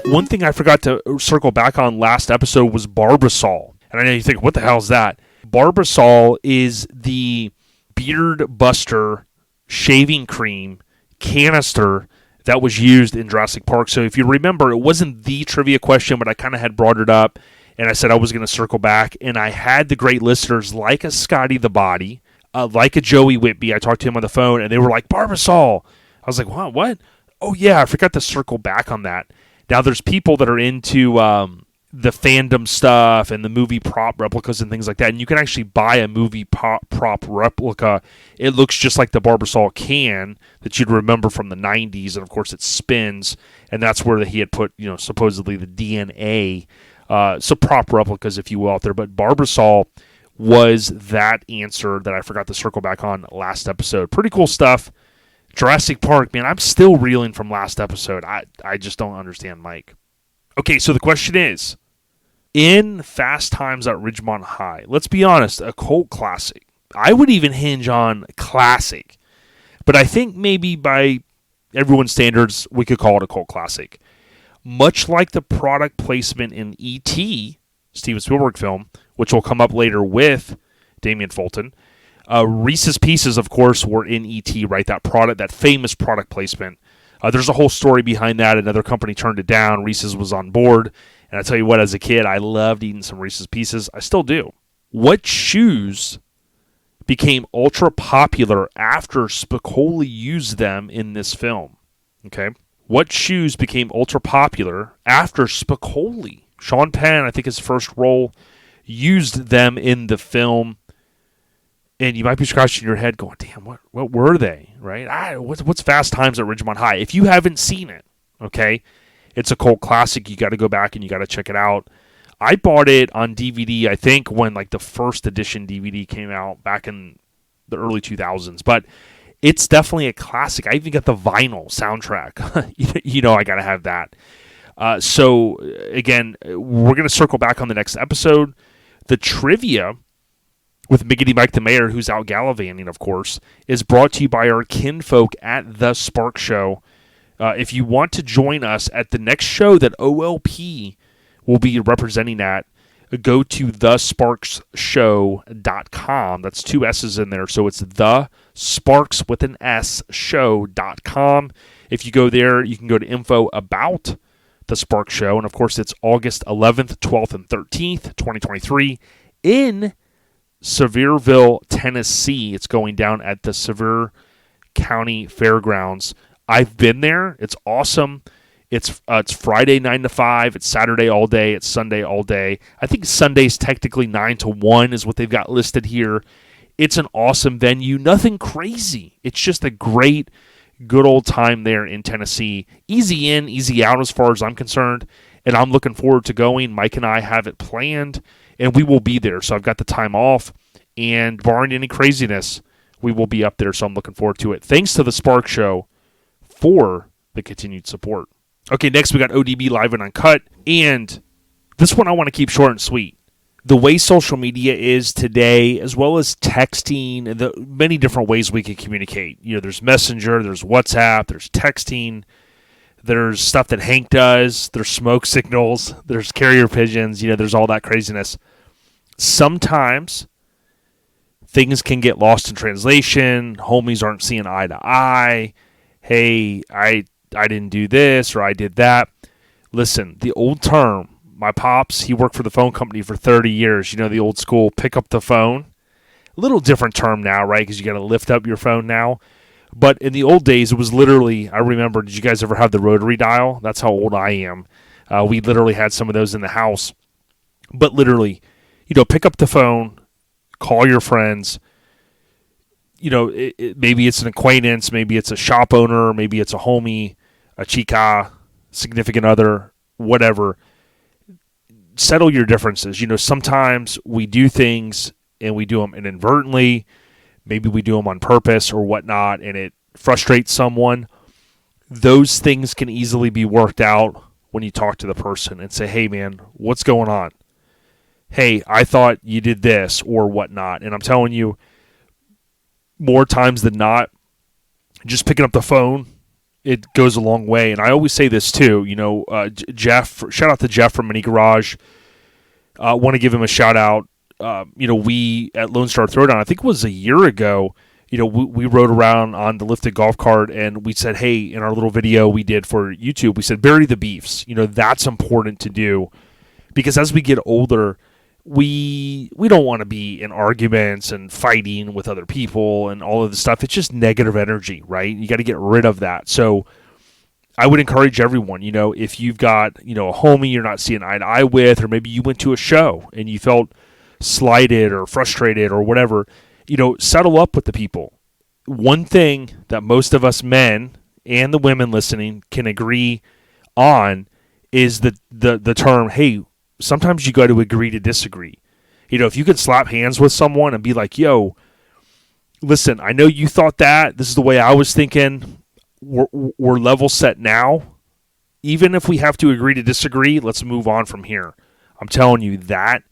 One thing I forgot to circle back on last episode was Barbasol. And I know you think, what the hell is that? Barbasol is the beard buster shaving cream canister that was used in Jurassic Park. So if you remember, it wasn't the trivia question, but I kind of had brought it up, and I said I was going to circle back, and I had the great listeners like a Scotty the Body, like a Joey Whitby. I talked to him on the phone, and they were like, Barbasol. I was like, what? Oh, yeah, I forgot to circle back on that. Now, there's people that are into the fandom stuff and the movie prop replicas and things like that, and you can actually buy a movie prop replica. It looks just like the Barbasol can that you'd remember from the 90s, and of course it spins, and that's where he had put, supposedly the DNA, so prop replicas, if you will, out there. But Barbasol was that answer that I forgot to circle back on last episode. Pretty cool stuff. Jurassic Park, man, I'm still reeling from last episode. I just don't understand Mike. Okay, so the question is, in Fast Times at Ridgemont High, let's be honest, a cult classic. I would even hinge on classic, but I think maybe by everyone's standards, we could call it a cult classic. Much like the product placement in E.T., Steven Spielberg film, which will come up later with Damian Fulton, Reese's Pieces, of course, were in E.T., right? That famous product placement. There's a whole story behind that. Another company turned it down. Reese's was on board. And I tell you what, as a kid, I loved eating some Reese's Pieces. I still do. What shoes became ultra popular after Spicoli used them in this film? Okay. What shoes became ultra popular after Spicoli? Sean Penn, I think his first role, used them in the film. And you might be scratching your head going, damn, what were they, right? What's Fast Times at Ridgemont High? If you haven't seen it, okay, it's a cult classic. You got to go back and you got to check it out. I bought it on DVD, I think, when like the first edition DVD came out back in the early 2000s. But it's definitely a classic. I even got the vinyl soundtrack. I got to have that. So, again, we're going to circle back on the next episode. The trivia with Miggity Mike the Mayor, who's out gallivanting, of course, is brought to you by our kinfolk at The Spark Show. If you want to join us at the next show that OLP will be representing at, go to thesparksshow.com. That's 2 S's in there, so it's the Sparks with an S show.com. If you go there, you can go to info about The Spark Show, and of course it's August 11th, 12th, and 13th, 2023 in Sevierville, Tennessee. It's going down at the Sevier County Fairgrounds. I've been there. It's awesome. It's Friday 9 to 5. It's Saturday all day. It's Sunday all day. I think Sunday's technically 9 to 1 is what they've got listed here. It's an awesome venue. Nothing crazy. It's just a great, good old time there in Tennessee. Easy in, easy out as far as I'm concerned. And I'm looking forward to going. Mike and I have it planned. And we will be there. So I've got the time off. And barring any craziness, we will be up there. So I'm looking forward to it. Thanks to The Spark Show for the continued support. Okay, next we got ODB Live and Uncut. And this one I want to keep short and sweet. The way social media is today, as well as texting, the many different ways we can communicate. There's Messenger, there's WhatsApp, there's texting. There's stuff that Hank does. There's smoke signals. There's carrier pigeons. There's all that craziness. Sometimes things can get lost in translation. Homies aren't seeing eye to eye. Hey, I didn't do this or I did that. Listen, the old term, my pops, he worked for the phone company for 30 years. The old school pick up the phone. A little different term now, right? Because you got to lift up your phone now. But in the old days, it was literally, I remember, did you guys ever have the rotary dial? That's how old I am. We literally had some of those in the house. But literally, pick up the phone, call your friends. Maybe it's an acquaintance, maybe it's a shop owner, maybe it's a homie, a chica, significant other, whatever. Settle your differences. Sometimes we do things and we do them inadvertently. maybe we do them on purpose or whatnot, and it frustrates someone. Those things can easily be worked out when you talk to the person and say, hey, man, what's going on? Hey, I thought you did this or whatnot. And I'm telling you, more times than not, just picking up the phone, it goes a long way. And I always say this too, Jeff, shout out to Jeff from Mini Garage. Want to give him a shout out. We at Lone Star Throwdown, I think it was a year ago, we rode around on the lifted golf cart and we said, hey, in our little video we did for YouTube, we said, bury the beefs. That's important to do because as we get older, we don't want to be in arguments and fighting with other people and all of this stuff. It's just negative energy, right? You got to get rid of that. So I would encourage everyone, if you've got, a homie you're not seeing eye to eye with, or maybe you went to a show and you felt slighted or frustrated or whatever, settle up with the people. One thing that most of us men and the women listening can agree on is the term, hey, sometimes you got to agree to disagree. If you could slap hands with someone and be like, yo, listen, I know you thought that. This is the way I was thinking. We're level set now. Even if we have to agree to disagree, let's move on from here. I'm telling you, that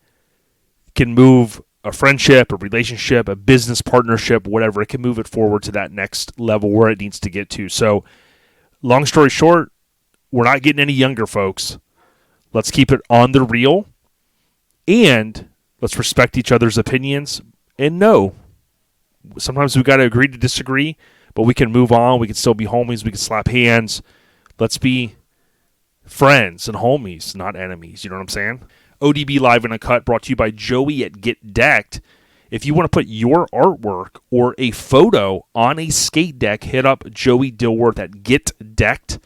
can move a friendship, a relationship, a business partnership, whatever. It can move it forward to that next level where it needs to get to. So, long story short, we're not getting any younger, folks. Let's keep it on the real, and let's respect each other's opinions. And no, sometimes we got to agree to disagree, but we can move on. We can still be homies. We can slap hands. Let's be friends and homies, not enemies. You know what I'm saying? ODB Live in a Cut brought to you by Joey at Get Decked. If you want to put your artwork or a photo on a skate deck, hit up Joey Dilworth at Get Decked,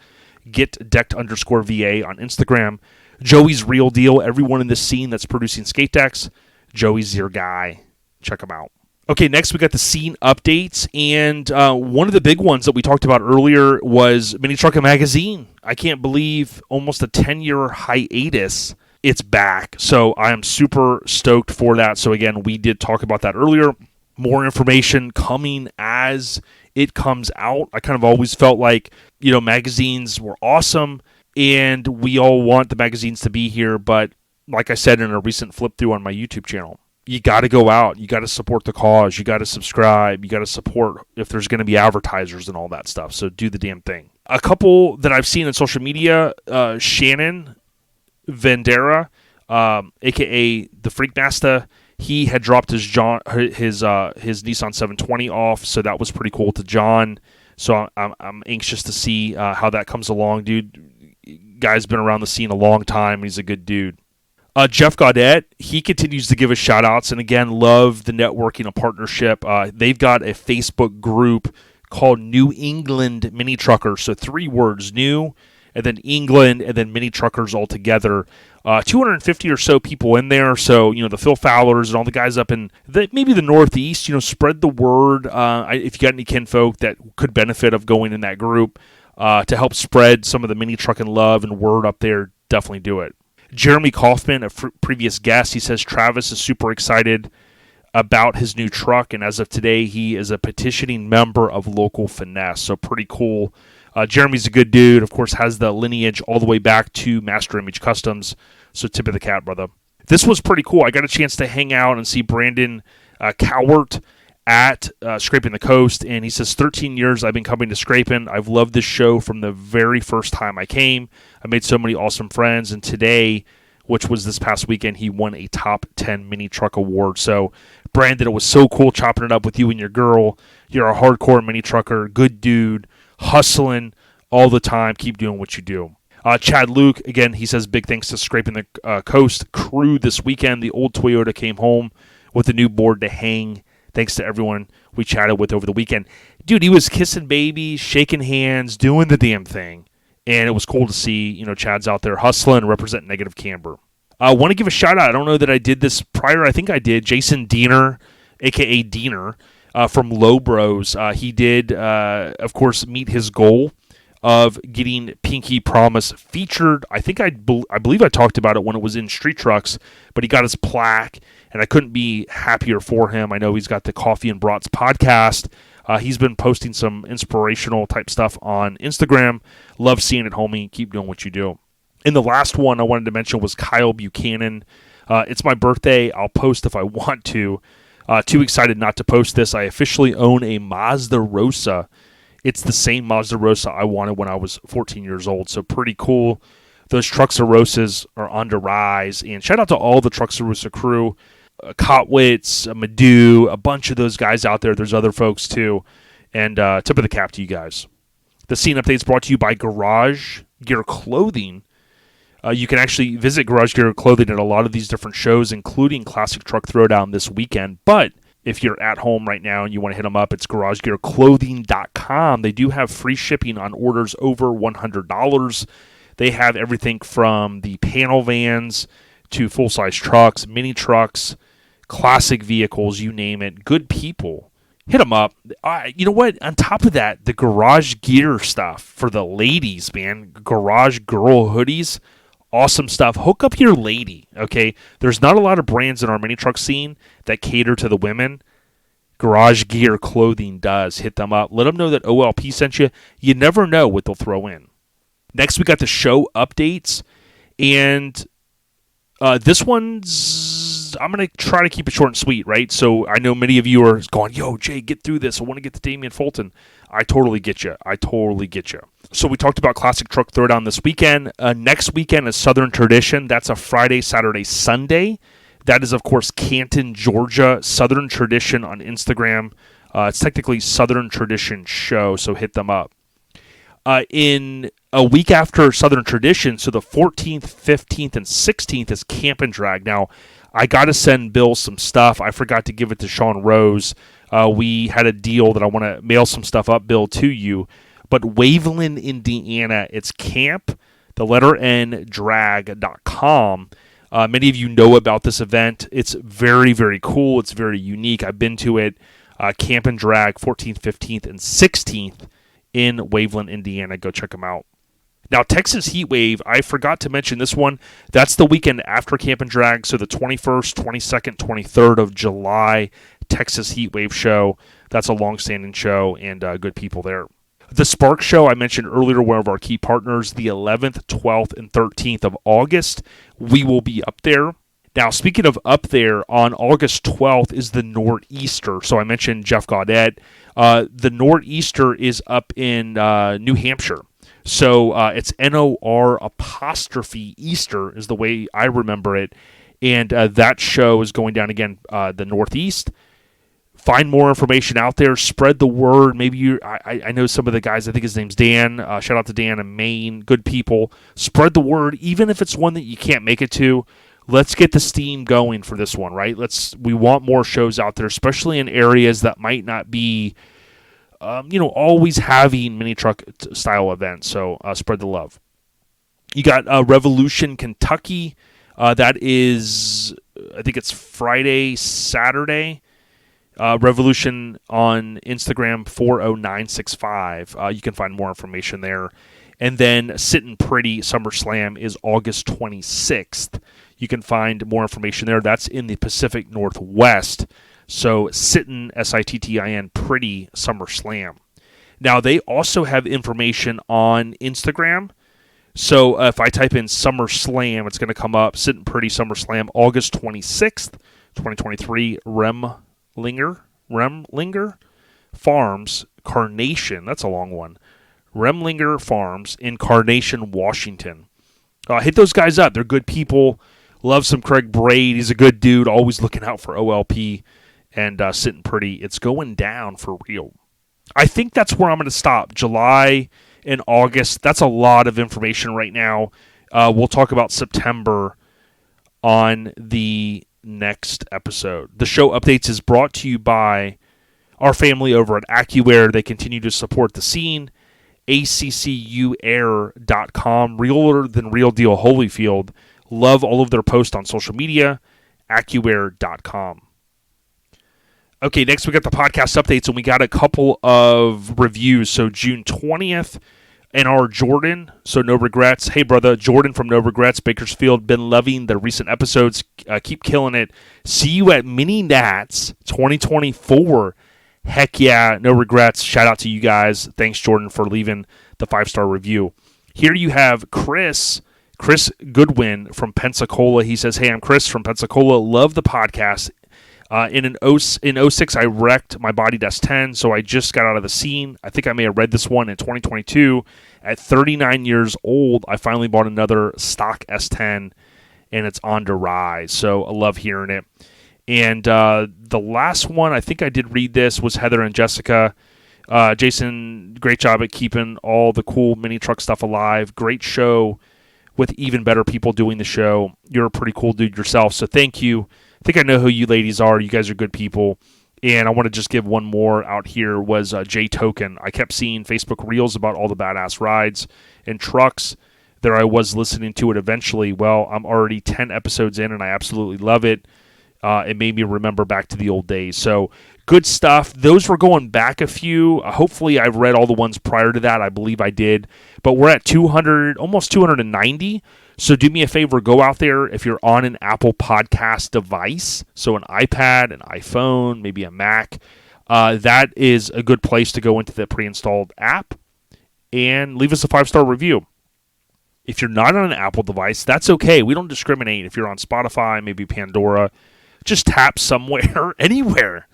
GetDecked_VA on Instagram. Joey's real deal. Everyone in the scene that's producing skate decks, Joey's your guy. Check him out. Okay, next we got the scene updates, and one of the big ones that we talked about earlier was Mini Truckin Magazine. I can't believe almost a 10-year hiatus. It's back, so I am super stoked for that. So again, we did talk about that earlier. More information coming as it comes out. I kind of always felt like, magazines were awesome, and we all want the magazines to be here, but like I said in a recent flip through on my YouTube channel, you got to go out, you got to support the cause, you got to subscribe, you got to support if there's going to be advertisers and all that stuff, so do the damn thing. A couple that I've seen in social media, Shannon Vendera, aka the Freakmaster, he had dropped his Nissan 720 off, so that was pretty cool to John. So I'm anxious to see how that comes along, dude. Guy's been around the scene a long time. He's a good dude. Jeff Gaudette, he continues to give us shout-outs, and again, love the networking and partnership. They've got a Facebook group called New England Mini Truckers, so 3 words, New, and then England, and then Mini Truckers all together. 250 or so people in there, so, the Phil Fowlers and all the guys up in maybe the Northeast, spread the word. If you got any kinfolk that could benefit of going in that group to help spread some of the Mini Truckin love and word up there, definitely do it. Jeremy Kaufman, a previous guest, he says Travis is super excited about his new truck, and as of today, he is a petitioning member of Local Finesse, so pretty cool. Jeremy's a good dude, of course, has the lineage all the way back to Master Image Customs, so tip of the cap, brother. This was pretty cool. I got a chance to hang out and see Brandon Cowart at Scraping the Coast, and he says, 13 years I've been coming to Scraping. I've loved this show from the very first time I came. I made so many awesome friends, and today, which was this past weekend, he won a Top 10 Mini Truck Award. So, Brandon, it was so cool chopping it up with you and your girl. You're a hardcore Mini Trucker, good dude, hustling all the time. Keep doing what you do. Chad Luke, again, he says big thanks to Scraping the Coast crew this weekend. The old Toyota came home with a new board to hang. Thanks to everyone we chatted with over the weekend. Dude, he was kissing babies, shaking hands, doing the damn thing. And it was cool to see, Chad's out there hustling and representing Negative Camber. I want to give a shout out. I don't know that I did this prior. I think I did. Jason Diener, a.k.a. Diener, from Low Bros. He did, of course, meet his goal of getting Pinky Promise featured. I think I believe I talked about it when it was in Street Trucks, but he got his plaque, and I couldn't be happier for him. I know he's got the Coffee and Brats podcast. He's been posting some inspirational type stuff on Instagram. Love seeing it, homie. Keep doing what you do. And the last one I wanted to mention was Kyle Buchanan. It's my birthday. I'll post if I want to. Too excited not to post this. I officially own a Mazda Rosa. It's the same Mazda Rosa I wanted when I was 14 years old, so pretty cool. Those Truxarosas are on the rise, and shout out to all the Truxarosa crew, Kotwitz, Madhu, a bunch of those guys out there. There's other folks too, and tip of the cap to you guys. The scene update is brought to you by Garage Gear Clothing. You can actually visit Garage Gear Clothing at a lot of these different shows, including Classic Truck Throwdown this weekend, but if you're at home right now and you want to hit them up, it's garagegearclothing.com. They do have free shipping on orders over $100. They have everything from the panel vans to full-size trucks, mini trucks, classic vehicles, you name it. Good people. Hit them up. You know what? On top of that, the garage gear stuff for the ladies, man. Garage girl hoodies. Awesome stuff. Hook up your lady, okay? There's not a lot of brands in our mini truck scene that cater to the women. Garage Gear Clothing does. Hit them up. Let them know that OLP sent you. You never know what they'll throw in. Next, we got the show updates. And this one's, I'm going to try to keep it short and sweet, right? So I know many of you are going, yo, Jay, get through this. I want to get to Damian Fulton. I totally get you. So we talked about Classic Truck Throwdown this weekend. Next weekend is Southern Tradition. That's a Friday, Saturday, Sunday. That is, of course, Canton, Georgia. Southern Tradition on Instagram. It's technically Southern Tradition Show, so hit them up. In a week after Southern Tradition, so the 14th, 15th, and 16th is Camp and Drag. Now, I got to send Bill some stuff. I forgot to give it to Sean Rose. We had a deal that I want to mail some stuff up, Bill, to you. But Waveland, Indiana, it's camp, the letter N, drag.com. Many of you know about this event. It's very, very cool. It's very unique. I've been to it. Camp and Drag, 14th, 15th, and 16th in Waveland, Indiana. Go check them out. Now, Texas Heat Wave, I forgot to mention this one. That's the weekend after Camp and Drag, so the 21st, 22nd, 23rd of July, Texas Heat Wave show. That's a long-standing show, and good people there. The Spark Show, I mentioned earlier, one of our key partners, the 11th, 12th, and 13th of August. We will be up there. Now, speaking of up there, on August 12th is the Nor'easter. So I mentioned Jeff Gaudette. The Nor'easter is up in New Hampshire. So it's N-O-R apostrophe Easter is the way I remember it. And that show is going down again, the Northeast. Find more information out there. Spread the word. Maybe I know some of the guys. I think his name's Dan. Shout out to Dan in Maine. Good people. Spread the word, even if it's one that you can't make it to. Let's get the steam going for this one, right? We want more shows out there, especially in areas that might not be, always having mini truck style events. So spread the love. You got Revolution, Kentucky. That is, I think it's Friday, Saturday. Revolution on Instagram 40965. You can find more information there. And then Sittin' Pretty SummerSlam is August 26th. You can find more information there. That's in the Pacific Northwest. So Sittin', S-I-T-T-I-N, Pretty SummerSlam. Now, they also have information on Instagram. So if I type in SummerSlam, it's going to come up. Sittin' Pretty SummerSlam, August 26th, 2023, Remlinger Farms, Carnation. That's a long one. Remlinger Farms in Carnation, Washington. Hit those guys up. They're good people. Love some Craig Braid. He's a good dude. Always looking out for OLP and Sittin' Pretty. It's going down for real. I think that's where I'm going to stop. July and August. That's a lot of information right now. We'll talk about September on the next episode. The show updates is brought to you by our family over at AccuAir. They continue to support the scene. ACCUair.com. Realer than real deal Holyfield. Love all of their posts on social media. AccuAir.com. Okay, next we got the podcast updates, and we got a couple of reviews. So June 20th, And our Jordan, so no regrets. Hey, brother, Jordan from No Regrets, Bakersfield. Been loving the recent episodes. Keep killing it. See you at Mini Nats 2024. Heck yeah, no regrets. Shout out to you guys. Thanks, Jordan, for leaving the 5-star review. Here you have Chris Goodwin from Pensacola. He says, hey, I'm Chris from Pensacola. Love the podcast. In 06, I wrecked my Body S10, so I just got out of the scene. I think I may have read this one in 2022. At 39 years old, I finally bought another stock S10, and it's on to rise. So I love hearing it. And the last one, I think I did read this, was Heather and Jessica. Jason, great job at keeping all the cool mini truck stuff alive. Great show with even better people doing the show. You're a pretty cool dude yourself, so thank you. I think I know who you ladies are. You guys are good people. And I want to just give one more out here was Jay Token. I kept seeing Facebook Reels about all the badass rides and trucks. There I was listening to it eventually. Well, I'm already 10 episodes in, and I absolutely love it. It made me remember back to the old days. So good stuff. Those were going back a few. Hopefully I've read all the ones prior to that. I believe I did. But we're at 200, almost 290. So do me a favor, go out there if you're on an Apple Podcast device, so an iPad, an iPhone, maybe a Mac. That is a good place to go into the pre-installed app and leave us a 5-star review. If you're not on an Apple device, that's okay. We don't discriminate. If you're on Spotify, maybe Pandora, just tap somewhere, anywhere.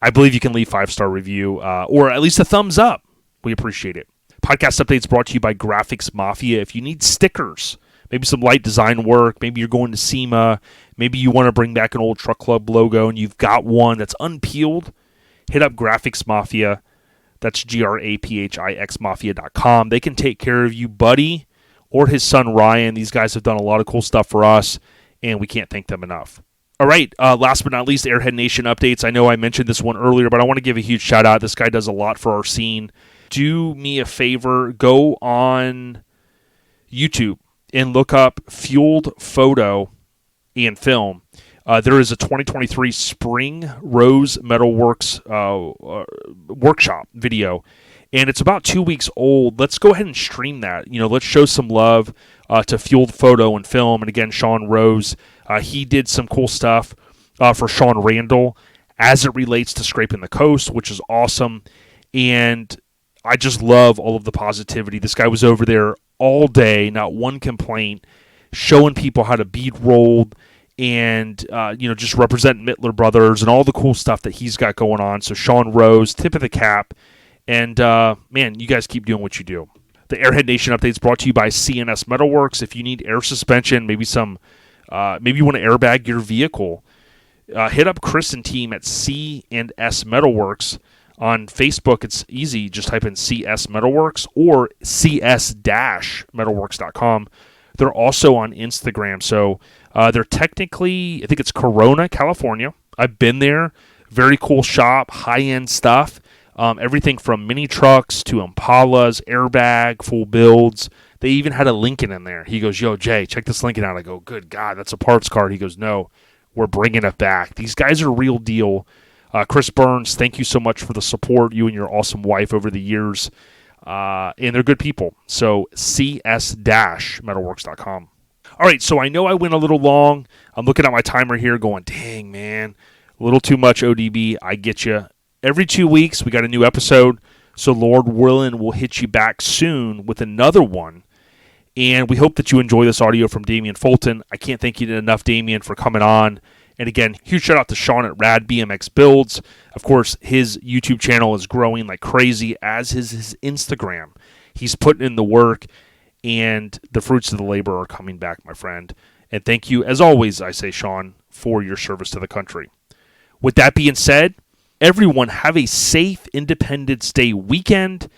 I believe you can leave 5-star review or at least a thumbs up. We appreciate it. Podcast updates brought to you by Graphics Mafia. If you need stickers, maybe some light design work, maybe you're going to SEMA, maybe you want to bring back an old Truck Club logo and you've got one that's unpeeled, hit up Graphics Mafia. That's GRAPHIX Mafia.com. They can take care of you, Buddy, or his son Ryan. These guys have done a lot of cool stuff for us, and we can't thank them enough. All right, last but not least, Airhead Nation updates. I know I mentioned this one earlier, but I want to give a huge shout out. This guy does a lot for our scene. Do me a favor, go on YouTube and look up Fueled Photo and Film. There is a 2023 Spring Rose Metalworks workshop video, and it's about 2 weeks old. Let's go ahead and stream that. Let's show some love to Fueled Photo and Film. And again, Sean Rose, he did some cool stuff for Sean Randall as it relates to scraping the coast, which is awesome. And I just love all of the positivity. This guy was over there all day, not one complaint, showing people how to bead rolled and, just represent Mittler Brothers and all the cool stuff that he's got going on. So Sean Rose, tip of the cap. And, man, you guys keep doing what you do. The Airhead Nation updates brought to you by CNS Metalworks. If you need air suspension, maybe maybe you want to airbag your vehicle, hit up Chris and team at C&S Metalworks. On Facebook, it's easy. Just type in CS Metalworks or cs-metalworks.com. They're also on Instagram. So they're technically, I think it's Corona, California. I've been there. Very cool shop, high-end stuff. Everything from mini trucks to Impalas, airbag, full builds. They even had a Lincoln in there. He goes, yo, Jay, check this Lincoln out. I go, good God, that's a parts card. He goes, no, we're bringing it back. These guys are real deal. Chris Burns, thank you so much for the support, you and your awesome wife over the years. And they're good people. So cs-metalworks.com. All right, so I know I went a little long. I'm looking at my timer here going, dang, man, a little too much ODB. I get you. Every 2 weeks, we got a new episode. So Lord willing, we'll hit you back soon with another one. And we hope that you enjoy this audio from Damian Fulton. I can't thank you enough, Damian, for coming on. And again, huge shout out to Sean at Rad BMX Builds. Of course, his YouTube channel is growing like crazy, as is his Instagram. He's putting in the work, and the fruits of the labor are coming back, my friend. And thank you, as always, I say, Sean, for your service to the country. With that being said, everyone have a safe Independence Day weekend.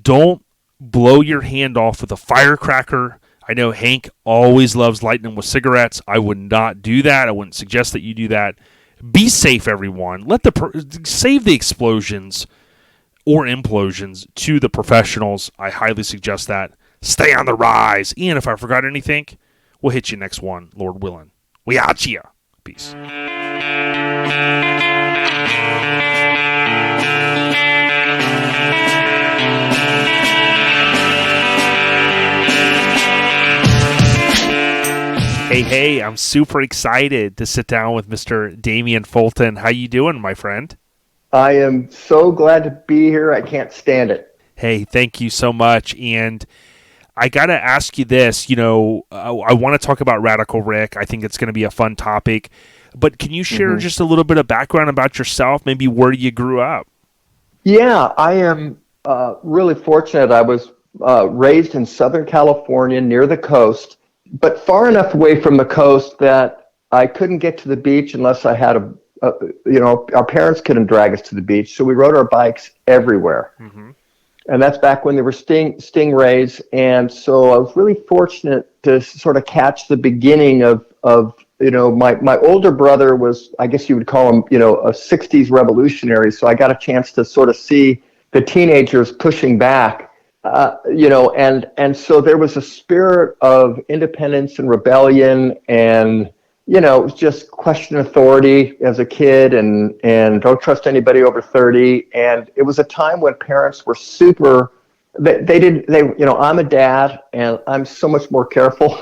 Don't blow your hand off with a firecracker. I know Hank always loves lighting them with cigarettes. I would not do that. I wouldn't suggest that you do that. Be safe, everyone. Save the explosions or implosions to the professionals. I highly suggest that. Stay on the rise. Ian, if I forgot anything, we'll hit you next one, Lord willing. We out ya. Peace. Hey, I'm super excited to sit down with Mr. Damian Fulton. How you doing, my friend? I am so glad to be here. I can't stand it. Hey, thank you so much. And I got to ask you this, I want to talk about Radical Rick. I think it's going to be a fun topic. But can you share just a little bit of background about yourself, maybe where you grew up? Yeah, I am really fortunate. I was raised in Southern California near the coast, but far enough away from the coast that I couldn't get to the beach unless I had our parents couldn't drag us to the beach. So we rode our bikes everywhere. Mm-hmm. And that's back when there were stingrays. And so I was really fortunate to sort of catch the beginning of my older brother was, I guess you would call him, a 60s revolutionary. So I got a chance to sort of see the teenagers pushing back, and so there was a spirit of independence and rebellion and, it was just question authority as a kid and don't trust anybody over 30. And it was a time when parents were super, I'm a dad and I'm so much more careful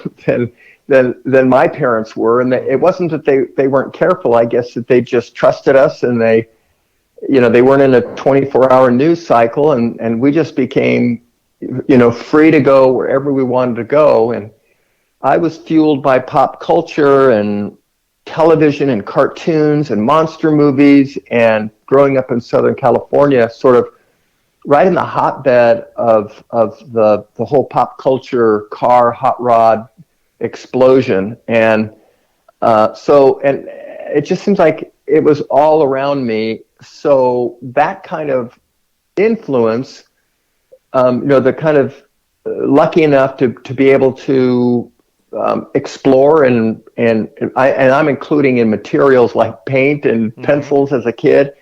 than my parents were. And it wasn't that they weren't careful. I guess that they just trusted us and they weren't in a 24-hour news cycle and we just became, free to go wherever we wanted to go. And I was fueled by pop culture and television and cartoons and monster movies, and growing up in Southern California, sort of right in the hotbed of the whole pop culture car hot rod explosion. And so it just seems like it was all around me. So that kind of influence, the kind of lucky enough to be able to explore and I'm including in materials like paint and pencils as a kid,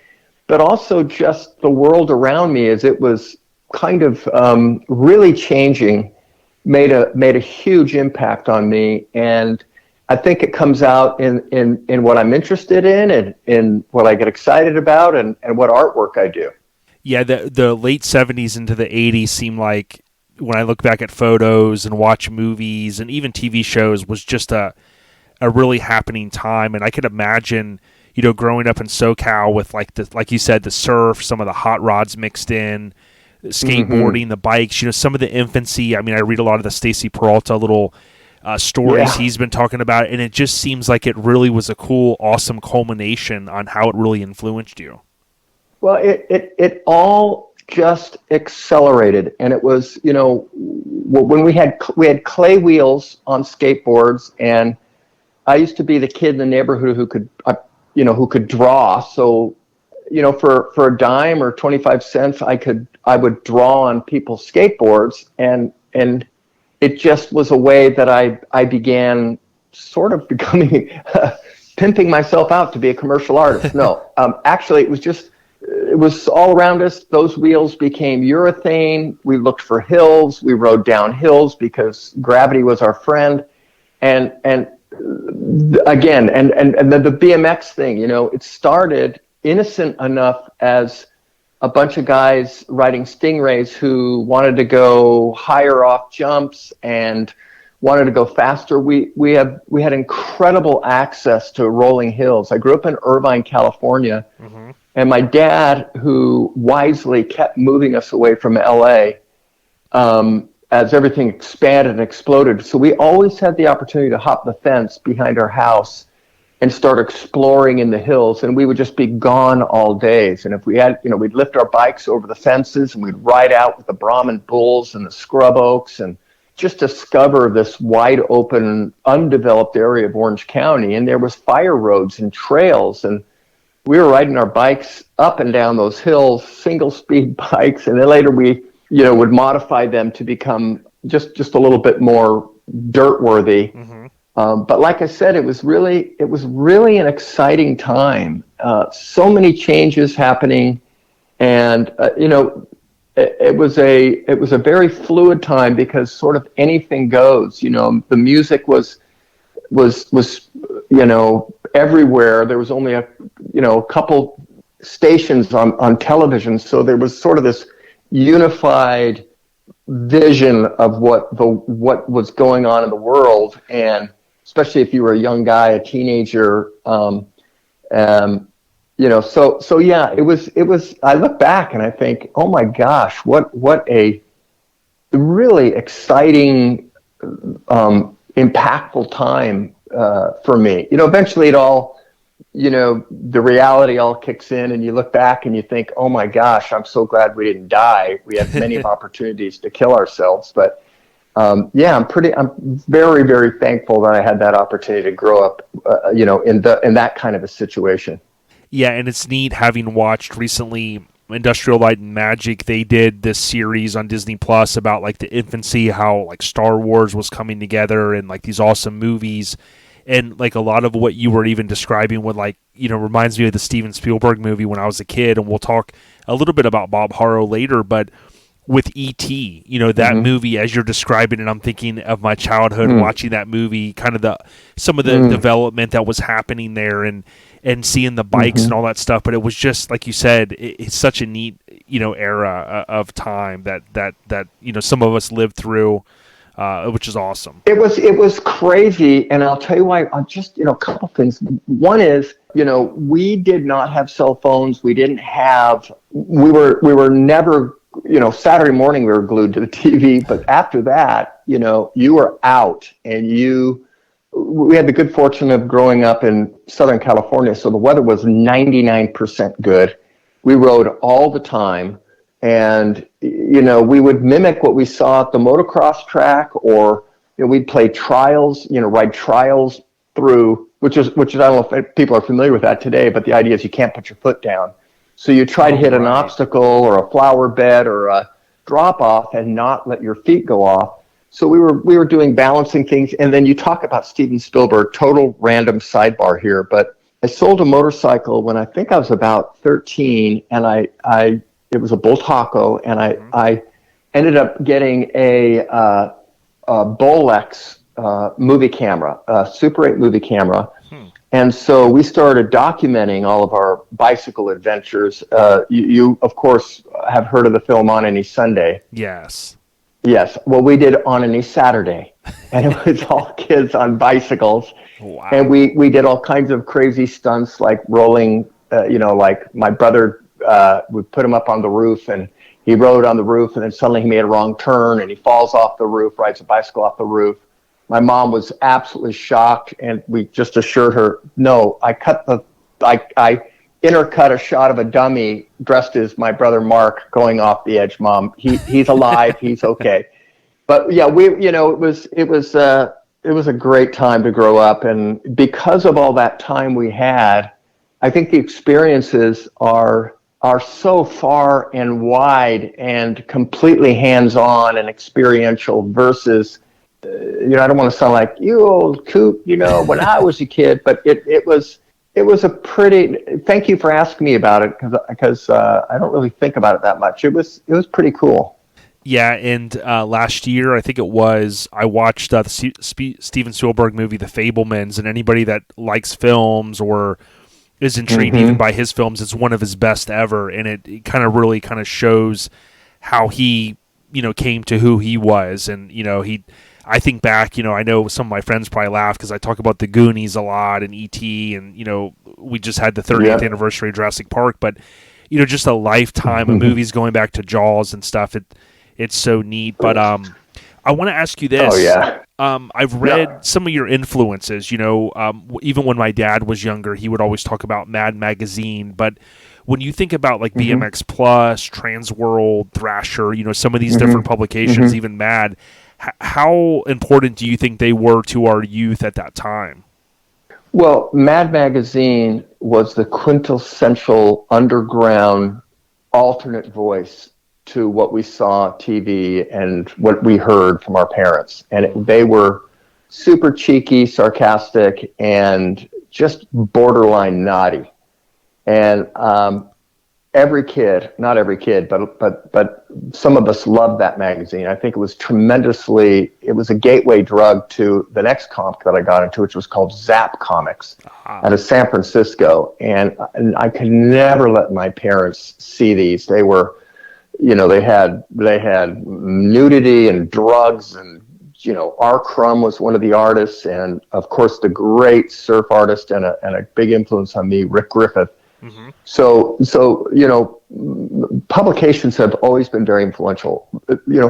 but also just the world around me as it was kind of really changing, made a huge impact on me. And I think it comes out in what I'm interested in and in what I get excited about and what artwork I do. Yeah, the late 70s into the 80s seem like, when I look back at photos and watch movies and even TV shows, was just a really happening time. And I could imagine, growing up in SoCal with like you said, the surf, some of the hot rods mixed in, skateboarding, the bikes, some of the infancy. I mean, I read a lot of the Stacy Peralta little stories he's been talking about, and it just seems like it really was a cool, awesome culmination on how it really influenced you. Well, it all just accelerated, and it was, when we had clay wheels on skateboards, and I used to be the kid in the neighborhood who could draw. So, for a dime or 25 cents, I would draw on people's skateboards, and it just was a way that I began sort of becoming pimping myself out to be a commercial artist. No, actually, it was all around us. Those wheels became urethane. We looked for hills. We rode down hills because gravity was our friend. And again, and the BMX thing, it started innocent enough as a bunch of guys riding stingrays who wanted to go higher off jumps and wanted to go faster. We had incredible access to rolling hills. I grew up in Irvine, California. And my dad, who wisely kept moving us away from LA as everything expanded and exploded. So we always had the opportunity to hop the fence behind our house and start exploring in the hills. And we would just be gone all days. And if we had, we'd lift our bikes over the fences and we'd ride out with the Brahman bulls and the scrub oaks and just discover this wide open, undeveloped area of Orange County. And there was fire roads and trails, and we were riding our bikes up and down those hills, single speed bikes, and then later we, would modify them to become just a little bit more dirt worthy. But like I said, it was really an exciting time. So many changes happening, and it was a very fluid time because sort of anything goes. The music was everywhere. There was only a couple stations on television, so there was sort of this unified vision of what was going on in the world. And especially if you were a young guy, a teenager. So yeah, it was. I look back and I think, oh my gosh, what a really exciting, impactful time for me. Eventually it all, the reality all kicks in, and you look back and you think, oh my gosh, I'm so glad we didn't die. We had many opportunities to kill ourselves, but I'm very, very thankful that I had that opportunity to grow up, in that kind of a situation. Yeah, and it's neat having watched recently Industrial Light and Magic. They did this series on Disney Plus about like the infancy, how like Star Wars was coming together and like these awesome movies. And like a lot of what you were even describing would reminds me of the Steven Spielberg movie when I was a kid. And we'll talk a little bit about Bob Harrow later, but with E.T., that movie as you're describing it, I'm thinking of my childhood watching that movie, kind of some of the development that was happening there and seeing the bikes and all that stuff. But it was just, like you said, it's such a neat, era of time that some of us lived through, which is awesome. It was crazy. And I'll tell you why, just, a couple things. One is, we did not have cell phones. We were never, Saturday morning we were glued to the TV, but after that, you were out, and we had the good fortune of growing up in Southern California, so the weather was 99% good. We rode all the time, and, we would mimic what we saw at the motocross track, or, we'd play trials, ride trials through, which is, I don't know if people are familiar with that today, but the idea is you can't put your foot down. So you try to hit an obstacle or a flower bed or a drop off and not let your feet go off. So we were doing balancing things. And then you talk about Steven Spielberg, total random sidebar here, but I sold a motorcycle when I think I was about 13, and it was a Bull Taco, and I ended up getting a Bolex movie camera, a Super 8 movie camera. And so we started documenting all of our bicycle adventures. You of course, have heard of the film On Any Sunday. Yes. Yes. Well, we did On Any Saturday, and it was all kids on bicycles. Wow. And we did all kinds of crazy stunts, like rolling, like my brother, we put him up on the roof, and he rode on the roof, and then suddenly he made a wrong turn, and he falls off the roof, rides a bicycle off the roof. My mom was absolutely shocked, and we just assured her, no, I intercut a shot of a dummy dressed as my brother Mark going off the edge. Mom, he's alive, he's okay. But yeah, it was a great time to grow up, and because of all that time we had, I think the experiences are so far and wide and completely hands-on and experiential versus. I don't want to sound like you old coot, when I was a kid, but it was a pretty, thank you for asking me about it, because I don't really think about it that much. It was pretty cool. Yeah. And last year, I think it was, I watched the Steven Spielberg movie, The Fabelmans, and anybody that likes films or is intrigued even by his films, it's one of his best ever. And it kind of really kind of shows how he, came to who he was. And, I think back, I know some of my friends probably laugh because I talk about the Goonies a lot and E.T. and, we just had the 30th anniversary of Jurassic Park, but, just a lifetime of movies going back to Jaws and stuff. It's so neat. But I want to ask you this. Oh, yeah. I've read some of your influences, even when my dad was younger, he would always talk about Mad Magazine, but when you think about like BMX Plus, Transworld, Thrasher, some of these different publications, even Mad, how important do you think they were to our youth at that time? Well, Mad Magazine was the quintessential underground alternate voice to what we saw on TV and what we heard from our parents. And they were super cheeky, sarcastic, and just borderline naughty. And every kid, not every kid, but some of us loved that magazine. I think it was it was a gateway drug to the next comic that I got into, which was called Zap Comics out of San Francisco. And I could never let my parents see these. They were, they had nudity and drugs and R. Crumb was one of the artists, and of course the great surf artist and a big influence on me, Rick Griffith. Mm-hmm. So publications have always been very influential.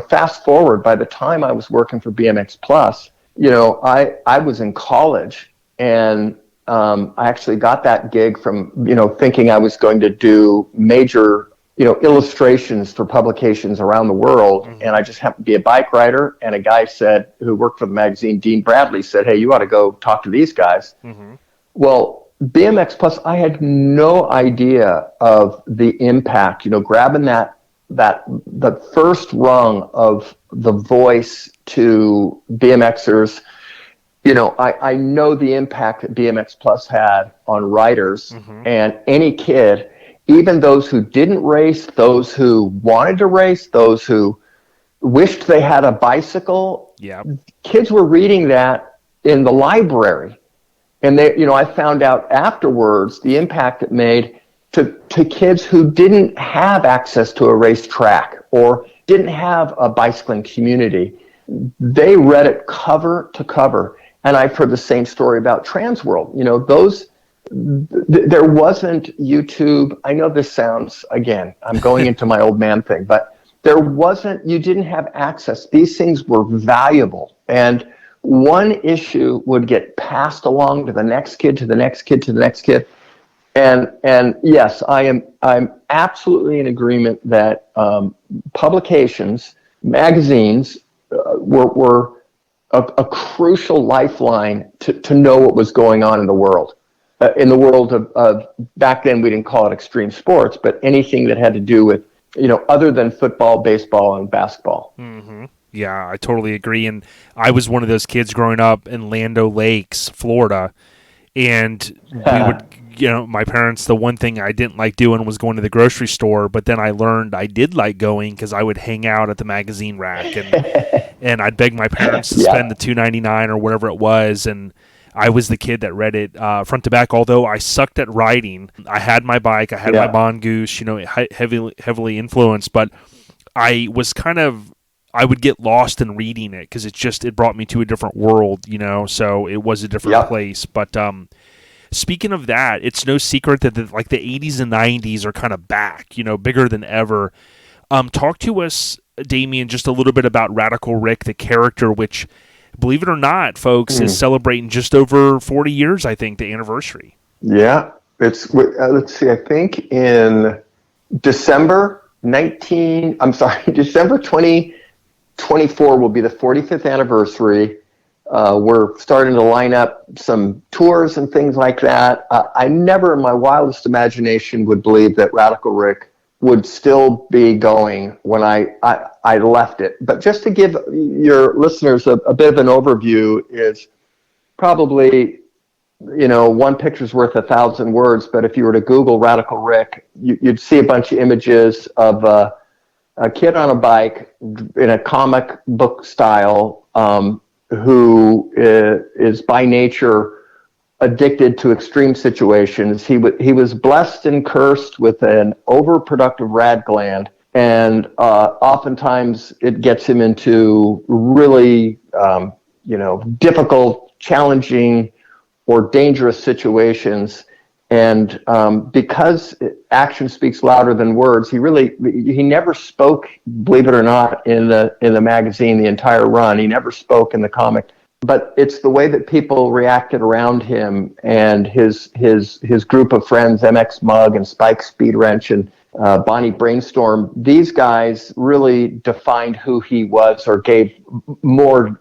Fast forward, by the time I was working for BMX Plus, I was in college, and I actually got that gig from, thinking I was going to do major, illustrations for publications around the world. Mm-hmm. And I just happened to be a bike rider. And a guy who worked for the magazine, Dean Bradley, said, "Hey, you ought to go talk to these guys." Mm-hmm. Well, BMX Plus, I had no idea of the impact, grabbing the first rung of the voice to BMXers. I know the impact that BMX Plus had on riders. Mm-hmm. And any kid, even those who didn't race, those who wanted to race, those who wished they had a bicycle. Yeah. Kids were reading that in the library. And I found out afterwards the impact it made to kids who didn't have access to a racetrack or didn't have a bicycling community. They read it cover to cover. And I've heard the same story about Transworld. There wasn't YouTube. I know this sounds, again, I'm going into my old man thing, but you didn't have access. These things were valuable. And one issue would get passed along to the next kid, to the next kid, to the next kid. And yes, I'm absolutely in agreement that publications, magazines were a crucial lifeline to know what was going on in the world. In the world of back then, we didn't call it extreme sports, but anything that had to do with, other than football, baseball, and basketball. Mm-hmm. Yeah, I totally agree. And I was one of those kids growing up in Land O'Lakes, Florida, and we would, my parents, the one thing I didn't like doing was going to the grocery store, but then I learned I did like going because I would hang out at the magazine rack, and I'd beg my parents to spend the $2.99 or whatever it was, and I was the kid that read it front to back. Although I sucked at riding, I had my bike, I had my Mongoose, heavily influenced, but I was I would get lost in reading it because it brought me to a different world, so it was a different place. But speaking of that, it's no secret that the 80s and 90s are kind of back, bigger than ever. Talk to us, Damian, just a little bit about Radical Rick, the character, which, believe it or not, folks, is celebrating just over 40 years, I think, the anniversary. Yeah. It's, let's see, I think in December 2024 will be the 45th anniversary. We're starting to line up some tours and things like that. I never in my wildest imagination would believe that Radical Rick would still be going when I left it. But just to give your listeners a bit of an overview is probably, one picture's worth 1,000 words. But if you were to Google Radical Rick, you'd see a bunch of images of a kid on a bike in a comic book style who is by nature addicted to extreme situations. He was blessed and cursed with an overproductive rad gland, and oftentimes it gets him into really difficult, challenging, or dangerous situations. And because action speaks louder than words, he never spoke, believe it or not, in the magazine the entire run. He never spoke in the comic. But it's the way that people reacted around him and his group of friends, MX Mug and Spike Speed Wrench and Bonnie Brainstorm. These guys really defined who he was, or gave more,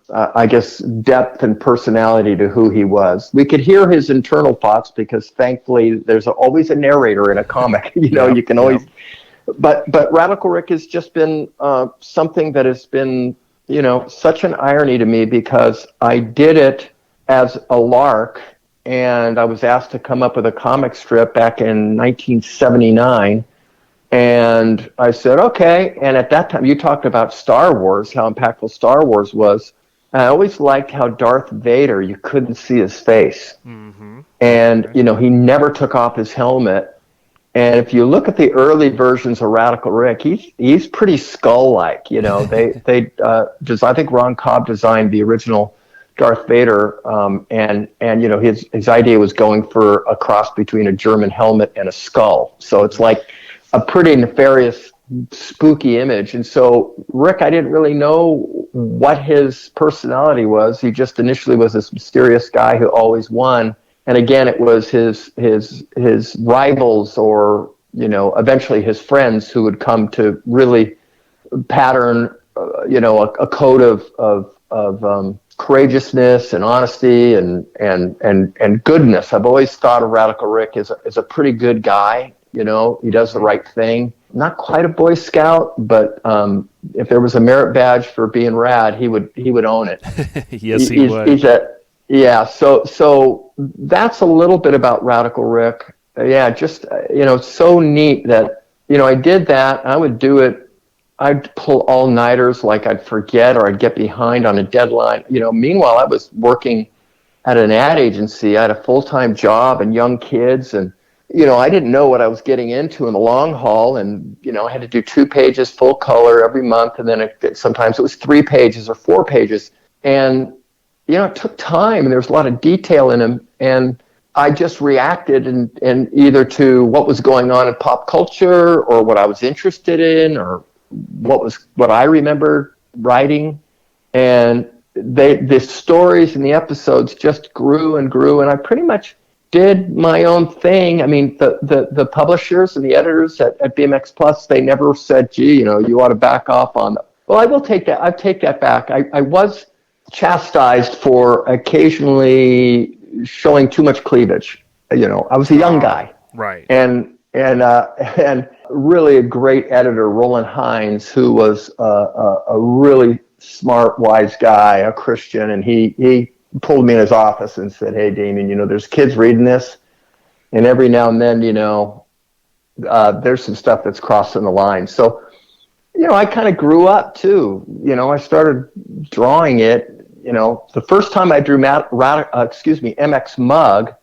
depth and personality to who he was. We could hear his internal thoughts because thankfully there's always a narrator in a comic. You can always. But Radical Rick has just been something that has been, such an irony to me, because I did it as a lark, and I was asked to come up with a comic strip back in 1979. And I said, okay. And at that time, you talked about Star Wars, how impactful Star Wars was. I always liked how Darth Vader, you couldn't see his face. Mm-hmm. And, he never took off his helmet. And if you look at the early versions of Radical Rick, he's pretty skull-like. You know, I think Ron Cobb designed the original Darth Vader, and you know his idea was going for a cross between a German helmet and a skull. So it's like a pretty nefarious, spooky image. And so Rick, I didn't really know what his personality was. He just initially was this mysterious guy who always won. And again, it was his rivals, or you know, eventually his friends, who would come to really pattern, a code of courageousness and honesty and goodness. I've always thought of Radical Rick as a pretty good guy. You know, he does the right thing. Not quite a Boy Scout, but if there was a merit badge for being rad, he would own it. Yes, he would. So that's a little bit about Radical Rick. Just so neat that I did that. I would do it. I'd pull all-nighters, like I'd forget or I'd get behind on a deadline. Meanwhile, I was working at an ad agency. I had a full-time job and young kids, and I didn't know what I was getting into in the long haul. And I had to do 2 pages full color every month, and then sometimes it was 3 pages or 4 pages. And it took time, and there was a lot of detail in them. And I just reacted and either to what was going on in pop culture, or what I was interested in, or what I remembered writing. And the stories and the episodes just grew and grew, and I pretty much did my own thing. I mean, the publishers and the editors at BMX Plus, they never said, gee, you ought to back off on that. Well, I will take that. I take that back. I was chastised for occasionally showing too much cleavage. I was a young guy. Right. And really a great editor, Roland Hines, who was a really smart, wise guy, a Christian, and he pulled me in his office and said, hey, Damian, there's kids reading this, and every now and then, there's some stuff that's crossing the line. So, I kind of grew up too. I started drawing it. The first time I drew MX Mug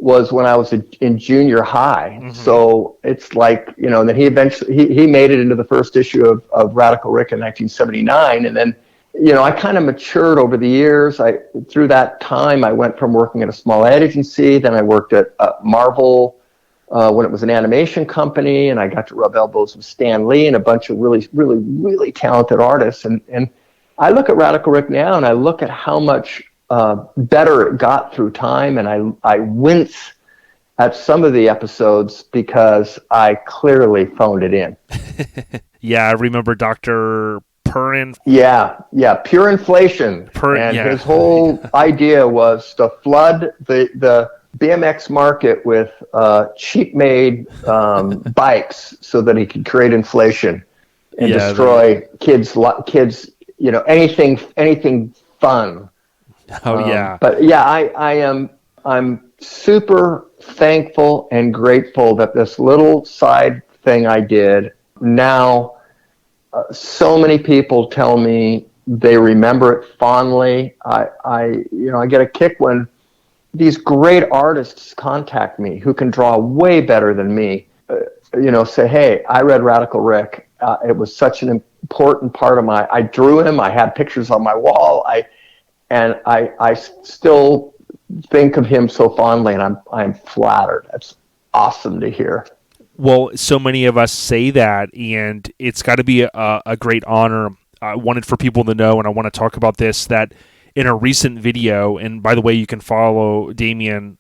was when I was in junior high. Mm-hmm. So it's like, and then he eventually, he made it into the first issue of Radical Rick in 1979. And then, I kind of matured over the years. Through that time, I went from working at a small ad agency, then I worked at Marvel when it was an animation company, and I got to rub elbows with Stan Lee and a bunch of really, really, really talented artists. And I look at Radical Rick now, and I look at how much better it got through time, and I wince at some of the episodes because I clearly phoned it in. Yeah, I remember Dr. Purin. Yeah, pure inflation. His whole idea was to flood the BMX market with cheap-made bikes so that he could create inflation and destroy kids. Anything fun. Oh yeah. But yeah, I'm super thankful and grateful that this little side thing I did now. So many people tell me they remember it fondly. I get a kick when these great artists contact me who can draw way better than me. Say, hey, I read Radical Rick. It was such an important part of I drew him. I had pictures on my wall. I still think of him so fondly, and I'm flattered. That's awesome to hear. Well, so many of us say that, and it's got to be a great honor. I wanted for people to know, and I want to talk about this, that in a recent video, and by the way, you can follow Damian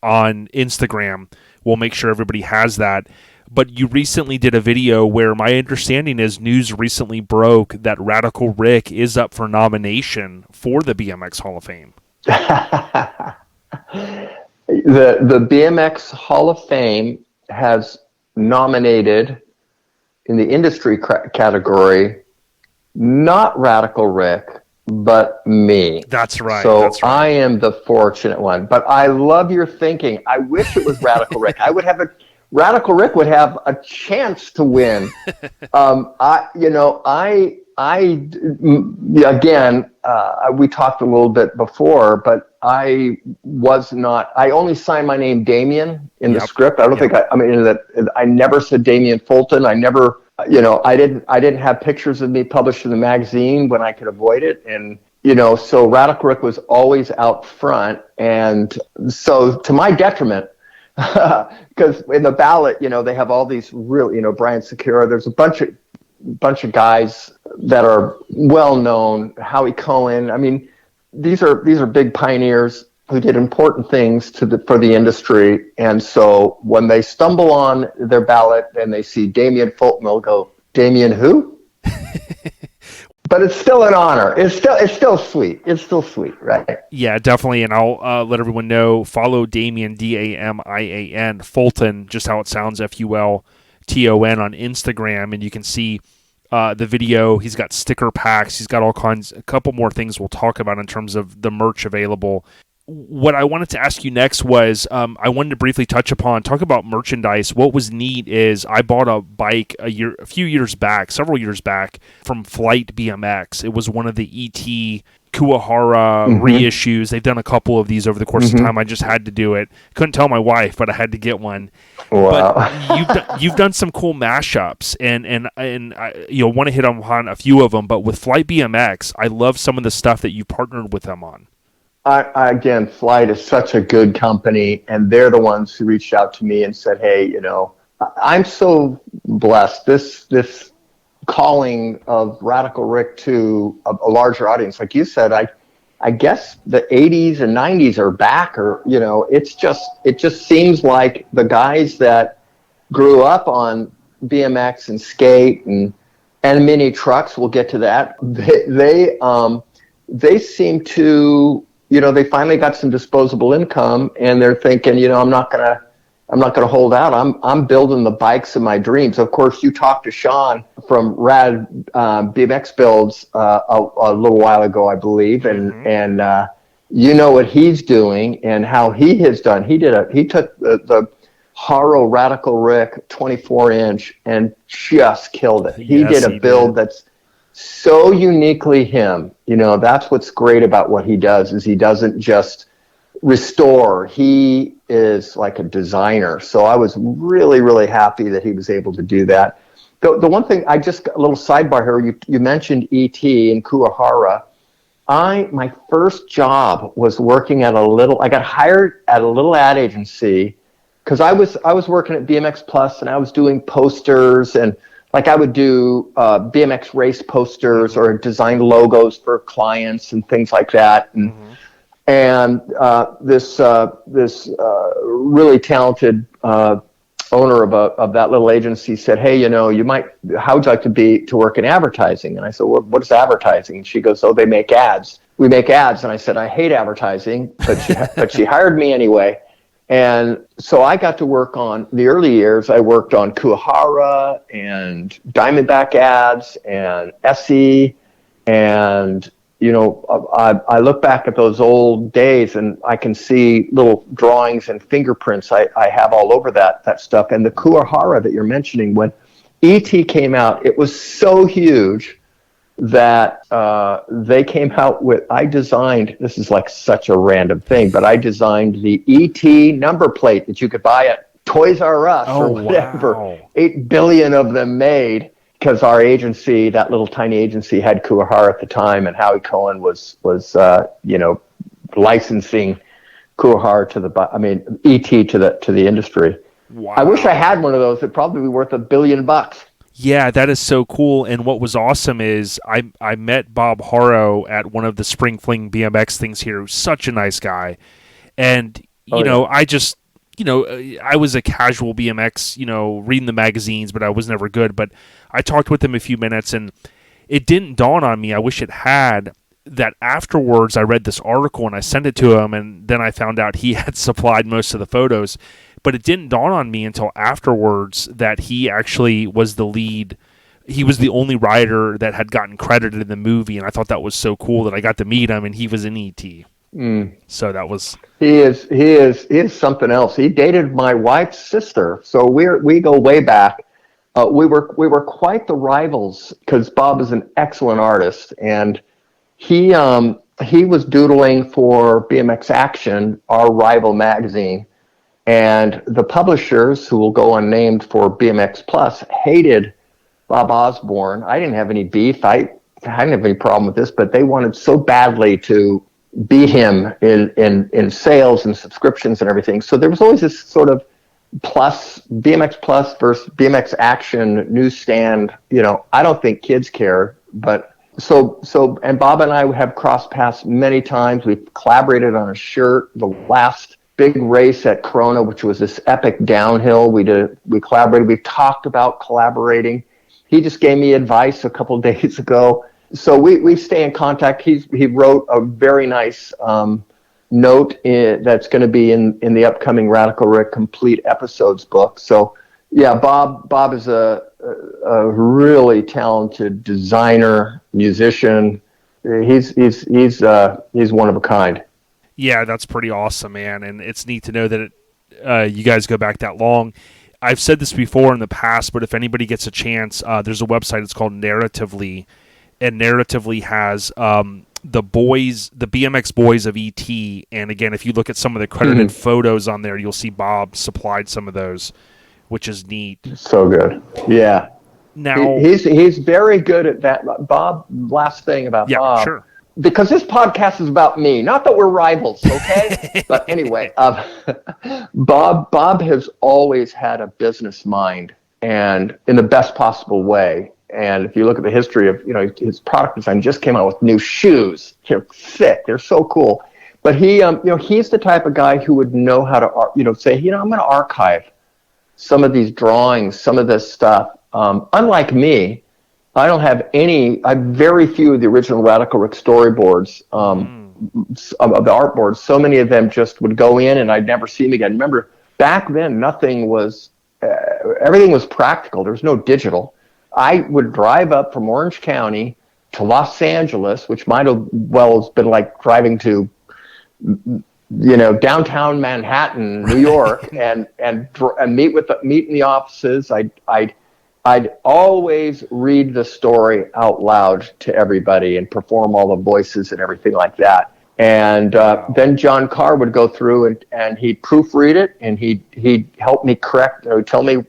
on Instagram. We'll make sure everybody has that. But you recently did a video where my understanding is news recently broke that Radical Rick is up for nomination for the BMX Hall of Fame. The BMX Hall of Fame has nominated in the industry category, not Radical Rick, but me. That's right. So I am the fortunate one. But I love your thinking. I wish it was Radical Rick. Radical Rick would have a chance to win. We talked a little bit before, but I was not. I only signed my name Damian in the Yep. script. I don't think I mean that. I never said Damian Fulton. I never. I didn't have pictures of me published in the magazine when I could avoid it. And so Radical Rick was always out front. And so to my detriment, because in the ballot, they have all these real, Brian Secura. There's a bunch of guys that are well known. Howie Cohen. I mean, these are big pioneers who did important things for the industry. And so when they stumble on their ballot and they see Damian Fulton, they'll go, Damian who? But it's still an honor. It's still sweet. It's still sweet, right? Yeah, definitely. And I'll let everyone know, follow Damian, Damian Fulton, just how it sounds, Fulton, on Instagram, and you can see the video. He's got sticker packs. He's got a couple more things we'll talk about in terms of the merch available. What I wanted to ask you next was, I wanted to briefly talk about merchandise. What was neat is I bought a bike several years back from Flight BMX. It was one of the ET Kuwahara reissues. They've done a couple of these over the course of time. I just had to do it. Couldn't tell my wife, but I had to get one. Wow. But you've done some cool mashups, and I want to hit on a few of them. But with Flight BMX, I love some of the stuff that you partnered with them on. Again, Flight is such a good company, and they're the ones who reached out to me and said, hey, I'm so blessed. This calling of Radical Rick to a larger audience. Like you said, I guess the 80s and 90s are back, or, it just seems like the guys that grew up on BMX and skate and mini trucks, we'll get to that, they seem to, they finally got some disposable income, and they're thinking, I'm not gonna hold out. I'm building the bikes of my dreams. Of course, you talked to Sean from Rad BMX Builds a little while ago, I believe, and what he's doing and how he has done. He took the Haro Radical Rick 24-inch and just killed it. He did a build that's so uniquely him. That's what's great about what he does, is he doesn't just restore. He is like a designer. So I was really, really happy that he was able to do that. The one thing, a little sidebar here, you mentioned ET and Kuwahara. My first job was working I got hired at a little ad agency, because I was working at BMX Plus, and I was doing posters, and like I would do BMX race posters or design logos for clients and things like that. And this really talented owner of that little agency said, "Hey, how would you like to work in advertising?" And I said, "Well, what is advertising?" And she goes, "Oh, they make ads. We make ads." And I said, "I hate advertising," but she hired me anyway. And so I got to work on the early years. I worked on Kuwahara and Diamondback ads and Essie, and I look back at those old days, and I can see little drawings and fingerprints I have all over that stuff. And the Kuwahara that you're mentioning, when ET came out, it was so huge that they came out with, this is like such a random thing, but I designed the ET number plate that you could buy at Toys R Us or whatever. Wow. 8 billion of them made, because our agency, that little tiny agency, had Kuwahara at the time, and Howie Cohen was licensing Kuwahara to ET to the industry. Wow. I wish I had one of those. It'd probably be worth $1 billion. Yeah, that is so cool. And what was awesome is I met Bob Haro at one of the Spring Fling BMX things here. He was such a nice guy. And, I was a casual BMX, reading the magazines, but I was never good. But I talked with him a few minutes, and it didn't dawn on me, I wish it had, that afterwards I read this article and I sent it to him, and then I found out he had supplied most of the photos. But it didn't dawn on me until afterwards that he actually was the lead. He was the only rider that had gotten credited in the movie, and I thought that was so cool that I got to meet him, and he was in ET. So that was... He is something else. He dated my wife's sister, so we go way back. We were quite the rivals, because Bob is an excellent artist, and he he was doodling for BMX Action, our rival magazine, and the publishers, who will go unnamed for BMX Plus, hated Bob Osborne. I didn't have any beef. I didn't have any problem with this, but they wanted so badly to beat him in sales and subscriptions and everything. So there was always this sort of BMX Plus versus BMX Action newsstand. I don't think kids care, but and Bob and I have crossed paths many times. We've collaborated on a shirt. The last big race at Corona, which was this epic downhill, we collaborated. We've talked about collaborating. He just gave me advice a couple of days ago. So we stay in contact. He wrote a very nice note that's going to be in the upcoming Radical Rick Complete Episodes book. So yeah, Bob is a really talented designer, musician. He's one of a kind. Yeah, that's pretty awesome, man. And it's neat to know that you guys go back that long. I've said this before in the past, but if anybody gets a chance, there's a website. It's called Narratively, and Narratively has the BMX Boys of ET. And again, if you look at some of the credited photos on there, you'll see Bob supplied some of those, which is neat. So good. Yeah. Now he's very good at that. Bob, last thing about Bob. Sure. Because this podcast is about me, not that we're rivals, okay? But anyway, Bob has always had a business mind, and in the best possible way. And if you look at the history of, his product design, just came out with new shoes. They're sick. They're so cool. But he's the type of guy who would know how to, say, I'm going to archive some of these drawings, some of this stuff. Unlike me, I don't have I have very few of the original Radical Rick storyboards, of the art boards. So many of them just would go in and I'd never see them again. Remember, back then, everything was practical. There was no digital. I would drive up from Orange County to Los Angeles, which might have been like driving to, downtown Manhattan, New York, and meet in the offices. I'd always read the story out loud to everybody and perform all the voices and everything like that. And then John Carr would go through and he'd proofread it, and he'd help me correct, tell me,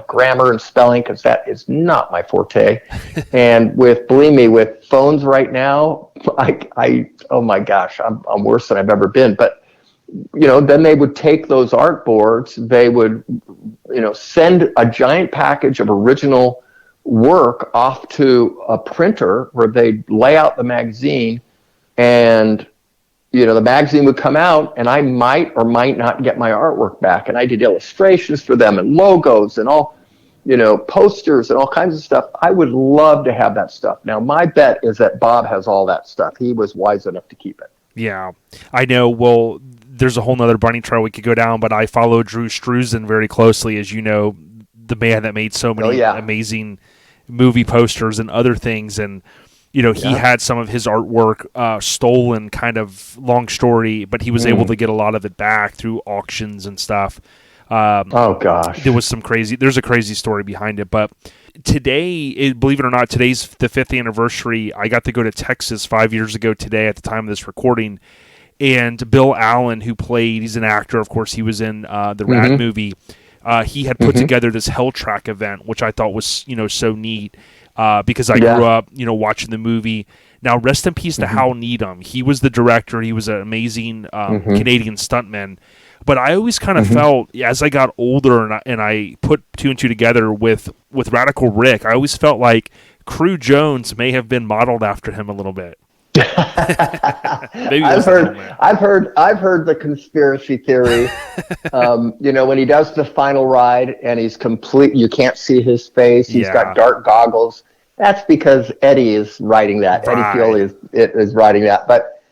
grammar and spelling, because that is not my forte. And believe me, with phones right now, oh my gosh, I'm worse than I've ever been. But then they would take those art boards, they would, send a giant package of original work off to a printer where they'd lay out the magazine, and, the magazine would come out, and I might or might not get my artwork back. And I did illustrations for them and logos and all, posters and all kinds of stuff. I would love to have that stuff. Now, my bet is that Bob has all that stuff. He was wise enough to keep it. Yeah, I know. Well, there's a whole nother bunny trail we could go down, but I follow Drew Struzan very closely, as you know, the man that made so many amazing movie posters and other things. And, he had some of his artwork stolen, kind of long story, but he was able to get a lot of it back through auctions and stuff. Oh gosh. There's a crazy story behind it. But today, believe it or not, today's the 5th anniversary. I got to go to Texas 5 years ago today at the time of this recording. And Bill Allen, he's an actor, of course, he was in the Rad movie. He had put together this Hell Track event, which I thought was, so neat, because I grew up, watching the movie. Now, rest in peace to Hal Needham. He was the director. He was an amazing Canadian stuntman. But I always kind of felt, as I got older and I put two and two together with Radical Rick, I always felt like Crew Jones may have been modeled after him a little bit. I've heard the conspiracy theory. When he does the final ride and he's complete, you can't see his face. He's got dark goggles. That's because Eddie is writing that. Right. Eddie Field is writing that. But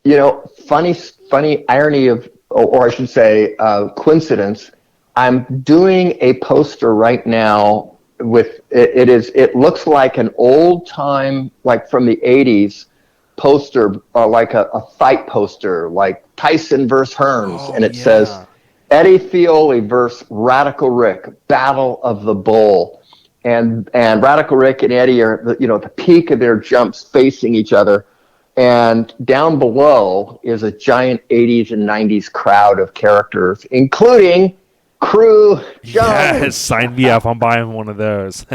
funny irony or I should say, coincidence. I'm doing a poster right now with it. It looks like an old time, like from the 80s. Poster, like a fight poster, like Tyson versus Hearns, and it says Eddie Fioli versus Radical Rick, Battle of the Bull, and Radical Rick and Eddie are the peak of their jumps facing each other, And down below is a giant 80s and 90s crowd of characters, including Crew Jones. Yes, sign me up. I'm buying one of those.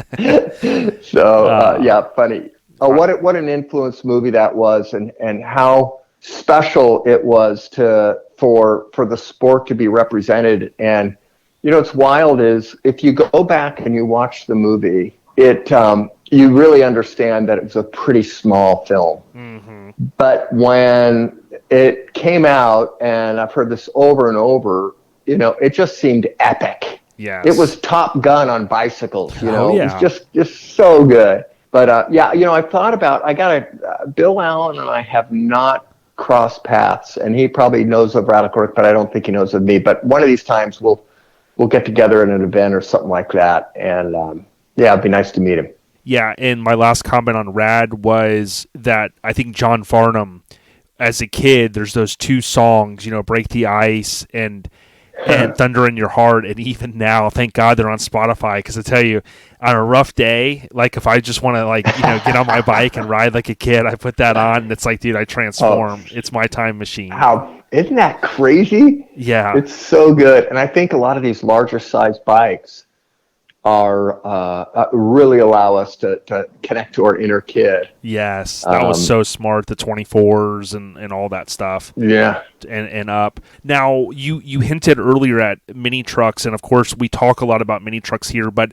So, funny. What an influence movie that was, and how special it was for the sport to be represented. And what's wild is if you go back and you watch the movie, you really understand that it was a pretty small film. Mm-hmm. But when it came out, and I've heard this over and over, it just seemed epic. Yes. It was Top Gun on bicycles, Oh, yeah. It was just so good. But, I thought about, Bill Allen and I have not crossed paths, and he probably knows of Radical Rick, but I don't think he knows of me. But one of these times we'll get together at an event or something like that. And, it'd be nice to meet him. Yeah, and my last comment on Rad was that I think John Farnham, as a kid, there's those two songs, Break the Ice and Thunder in Your Heart, and even now, thank God they're on Spotify, because I tell you, on a rough day, like if I just want to get on my bike and ride like a kid, I put that on, and it's like, dude, I transform. It's my time machine. Isn't that crazy? Yeah. It's so good. And I think a lot of these larger size bikes are really allow us to connect to our inner kid. Yes, that was so smart. The 24s and all that stuff. Yeah, and up. Now you hinted earlier at mini trucks, and of course we talk a lot about mini trucks here. But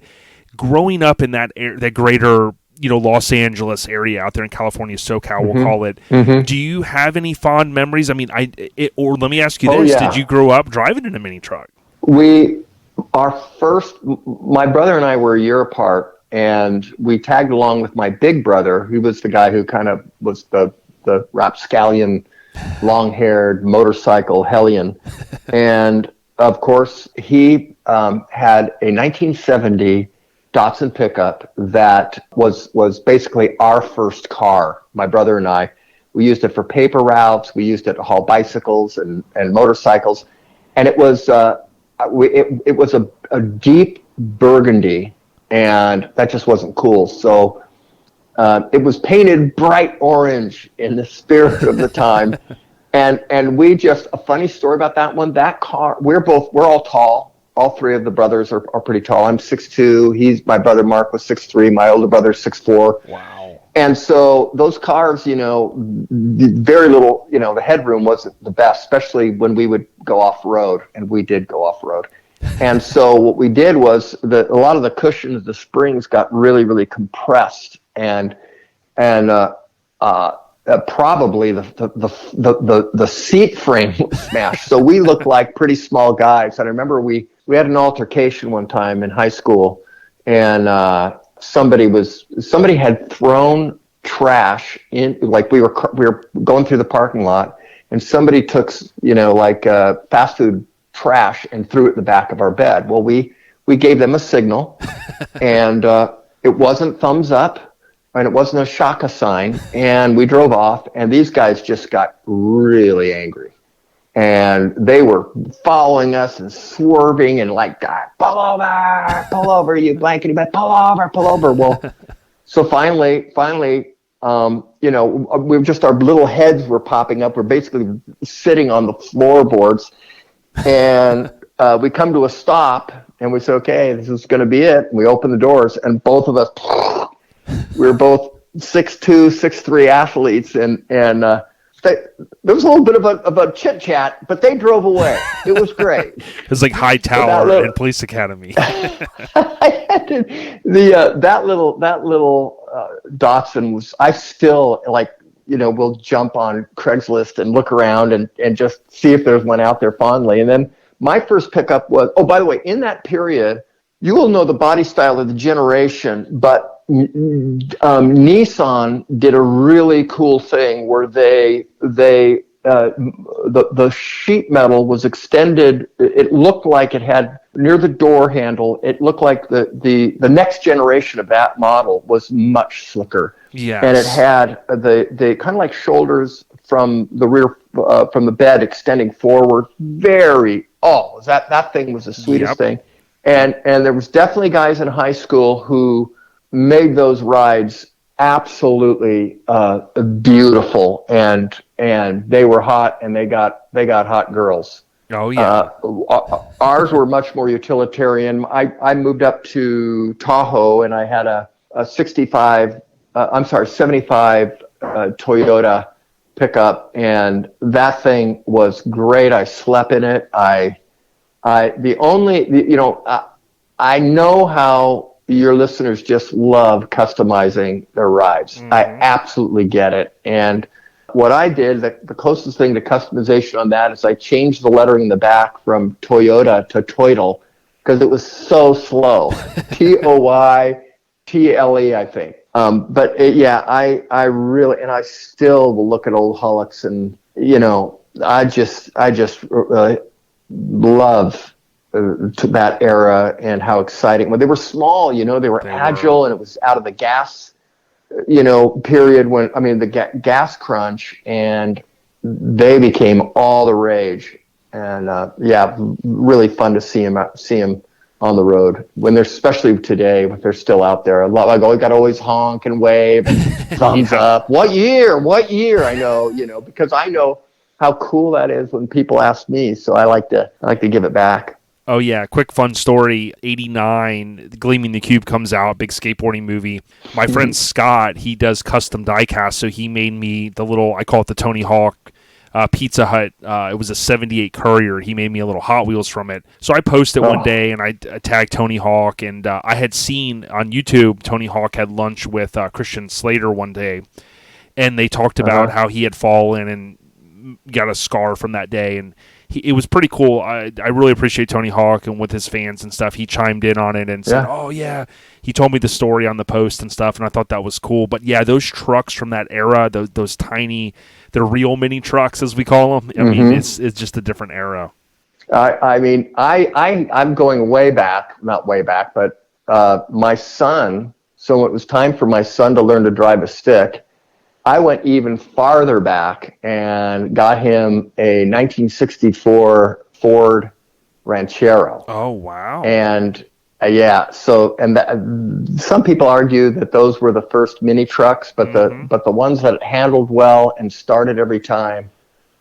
growing up in that greater Los Angeles area out there in California, SoCal, we'll call it. Mm-hmm. Do you have any fond memories? I mean, or let me ask you this: Did you grow up driving in a mini truck? My brother and I were a year apart, and we tagged along with my big brother, who was the guy who kind of was the rapscallion, long-haired motorcycle hellion. And, of course, he had a 1970 Datsun pickup that was basically our first car, my brother and I. We used it for paper routes. We used it to haul bicycles and motorcycles. And it was... it was a deep burgundy, and that just wasn't cool. So it was painted bright orange in the spirit of the time. And we just, a funny story about that one, that car, we're all tall. All three of the brothers are pretty tall. I'm 6'2". My brother Mark was 6'3". My older brother's 6'4". Wow. And so those cars, very little, the headroom wasn't the best, especially when we would go off road, and we did go off road. And so what we did was a lot of the cushions, the springs got really, really compressed, and probably the seat frame was smashed. So we looked like pretty small guys. And I remember we had an altercation one time in high school, and somebody had thrown trash in, like we were going through the parking lot, and somebody took fast food trash and threw it in the back of our bed. Well, we gave them a signal, and it wasn't thumbs up, and it wasn't a shaka sign, and we drove off, and these guys just got really angry. And they were following us and swerving and pull over, you blankety blank, pull over. Well, so finally, we just, our little heads were popping up. We're basically sitting on the floorboards, and we come to a stop, and we say, okay, this is going to be it. And we open the doors, and both of us, we were both 6'2", 6'3" athletes, and there was a little bit of a chit chat, but they drove away. It was great. It was like Hightower and Police Academy. That little Datsun was. I still we'll jump on Craigslist and look around and just see if there's one out there fondly. And then my first pickup was. Oh, by the way, in that period, you will know the body style of the generation, but Nissan did a really cool thing where the sheet metal was extended. It looked like it had near the door handle. It looked like the next generation of that model was much slicker. Yes. And it had the kind of like shoulders from the rear from the bed extending forward. That thing was the sweetest thing. And there was definitely guys in high school who made those rides absolutely beautiful, and they were hot, and they got hot girls. Oh yeah. Ours were much more utilitarian. I moved up to Tahoe, and I had a 75 Toyota pickup, and that thing was great. I slept in it. I know how your listeners just love customizing their rides. I absolutely get it. And what I did, the closest thing to customization on that is I changed the lettering in the back from Toyota to Toidle because it was so slow. Toyle, I think. I really, and I still will look at old Hullocks, and I just love to that era and how exciting. Well, they were small, they were agile, and it was out of the gas, period when, the gas crunch, and they became all the rage. And really fun to see them on the road when they're, especially today, when they're still out there. I got to always honk and wave and thumbs up. What year? I know, because I know how cool that is when people ask me. So I like to give it back. Oh, yeah. Quick fun story. 89, Gleaming the Cube comes out, big skateboarding movie. My friend Scott, he does custom diecast, so he made me the little, I call it the Tony Hawk Pizza Hut. It was a 78 Courier. He made me a little Hot Wheels from it. So I posted one day, and I tagged Tony Hawk, and I had seen on YouTube Tony Hawk had lunch with Christian Slater one day, and they talked about how he had fallen and got a scar from that day, and it was pretty cool. I really appreciate Tony Hawk, and with his fans and stuff, he chimed in on it and said, oh, yeah. He told me the story on the post and stuff, and I thought that was cool. But, yeah, those trucks from that era, those tiny, they're real mini trucks, as we call them. I mean, it's just a different era. I'm going way back, not way back, but my son, so it was time for my son to learn to drive a stick. I went even farther back and got him a 1964 Ford Ranchero. Oh, wow. And some people argue that those were the first mini trucks, but the ones that handled well and started every time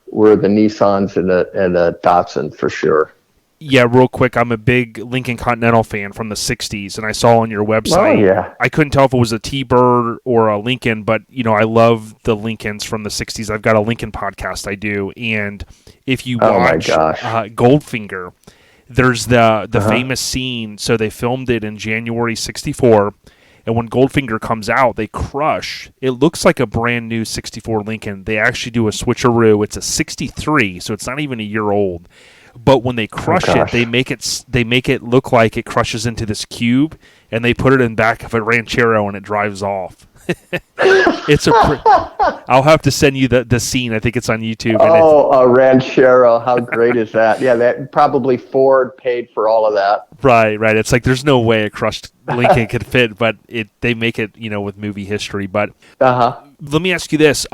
were the Nissans and the Datsun for sure. Yeah, real quick, I'm a big Lincoln Continental fan from the 60s, and I saw on your website, I couldn't tell if it was a T-Bird or a Lincoln, but, I love the Lincolns from the 60s. I've got a Lincoln podcast I do, and if you watch Goldfinger, there's the famous scene, so they filmed it in January 64, and when Goldfinger comes out, they crush. It looks like a brand new 64 Lincoln. They actually do a switcheroo. It's a 63, so it's not even a year old. But when they crush it, they make it look like it crushes into this cube, and they put it in back of a Ranchero, and it drives off. I'll have to send you the scene. I think it's on YouTube. A Ranchero! How great is that? Yeah, that probably Ford paid for all of that. Right. It's like there's no way a crushed Lincoln could fit, but they make it, with movie history. But let me ask you this: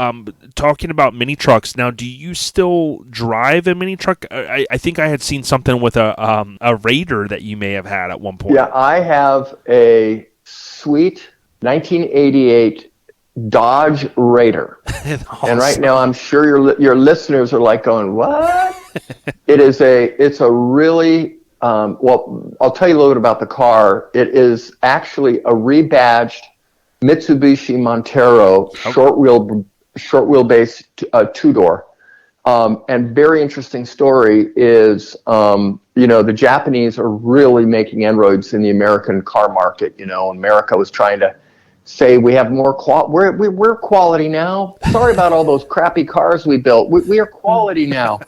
talking about mini trucks, now, do you still drive a mini truck? I think I had seen something with a Raider that you may have had at one point. Yeah, I have a sweet 1988 Dodge Raider. Awesome. And right now, I'm sure your listeners are like going, "What?" It's a really I'll tell you a little bit about the car. It is actually a rebadged Mitsubishi Montero short wheelbase 2-door. And very interesting story is, the Japanese are really making inroads in the American car market. America was trying to say we have more we're quality now. Sorry about all those crappy cars we built. We are quality now.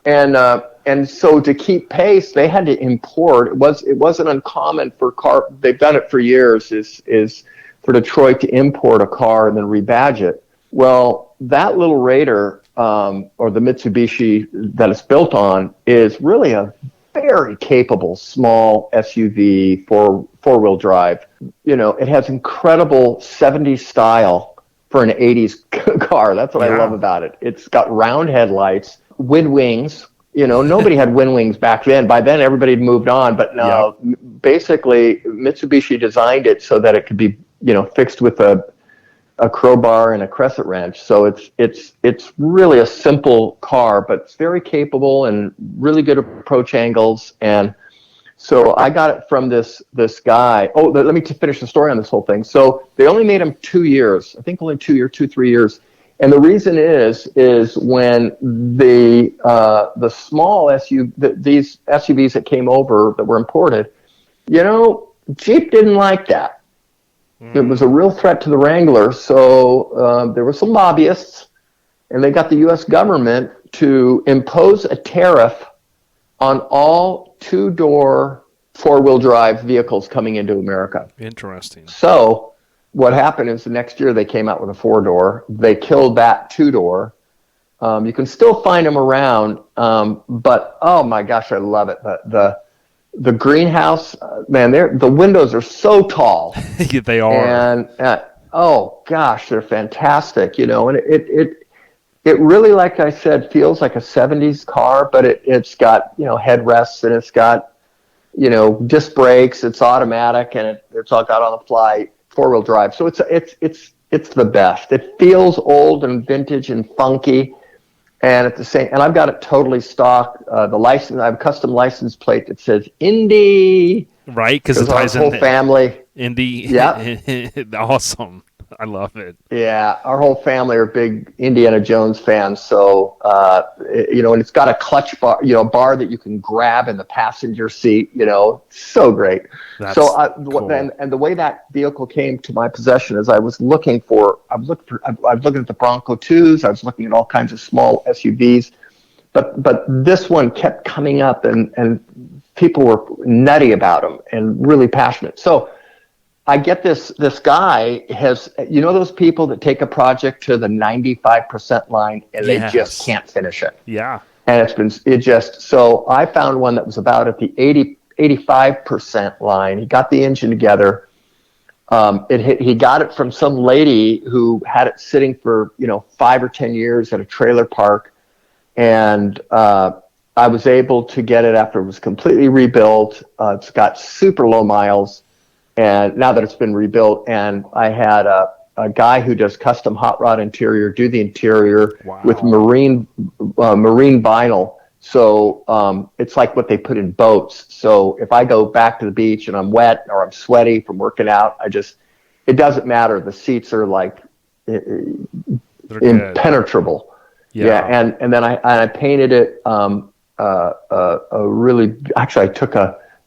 And so to keep pace, they had to import. It wasn't uncommon for car. They've done it for years. Is for Detroit to import a car and then rebadge it. Well, that little Raider, or the Mitsubishi that it's built on, is really a very capable small SUV, four-wheel drive. It has incredible 70s style for an 80s car. That's what I love about it. It's got round headlights, wind wings. Nobody had wind wings back then. By then, everybody had moved on. But no, basically, Mitsubishi designed it so that it could be, fixed with a a crowbar and a crescent wrench. So it's really a simple car, but it's very capable and really good approach angles. And so I got it from this guy. Oh, let me finish the story on this whole thing. So they only made them 2 years. I think only 3 years. And the reason is when the small these SUVs that came over that were imported, Jeep didn't like that. It was a real threat to the Wrangler. So there were some lobbyists, and they got the U.S. government to impose a tariff on all two-door four-wheel drive vehicles coming into America. Interesting. So what happened is the next year they came out with a four-door. They killed that two-door. You can still find them around, but oh my gosh, I love it. The greenhouse, man, the windows are so tall. They are. And oh gosh, they're fantastic, and it really, like I said, feels like a 70s car, but it's got, headrests, and it's got, disc brakes, it's automatic, and it's all got on the fly four-wheel drive. So it's the best. It feels old and vintage and funky. And and I've got it totally stock. The license, I have a custom license plate that says Indy. Right, because it ties in the whole family. Indy. Yeah. Awesome. I love it. Yeah, our whole family are big Indiana Jones fans. So, and it's got a clutch bar, bar that you can grab in the passenger seat. So great. That's cool. And the way that vehicle came to my possession is I was looking at the Bronco 2s. I was looking at all kinds of small SUVs, but this one kept coming up, and people were nutty about them and really passionate. So I get this guy has, those people that take a project to the 95% line and they just can't finish it. Yeah. And so I found one that was about at the 85% line. He got the engine together. He got it from some lady who had it sitting for, 5 or 10 years at a trailer park. And, I was able to get it after it was completely rebuilt. It's got super low miles. And now that it's been rebuilt, and I had a guy who does custom hot rod interior do the interior with marine vinyl. So it's like what they put in boats. So if I go back to the beach and I'm wet or I'm sweaty from working out, it doesn't matter. The seats are like impenetrable. Yeah. And then I painted it I took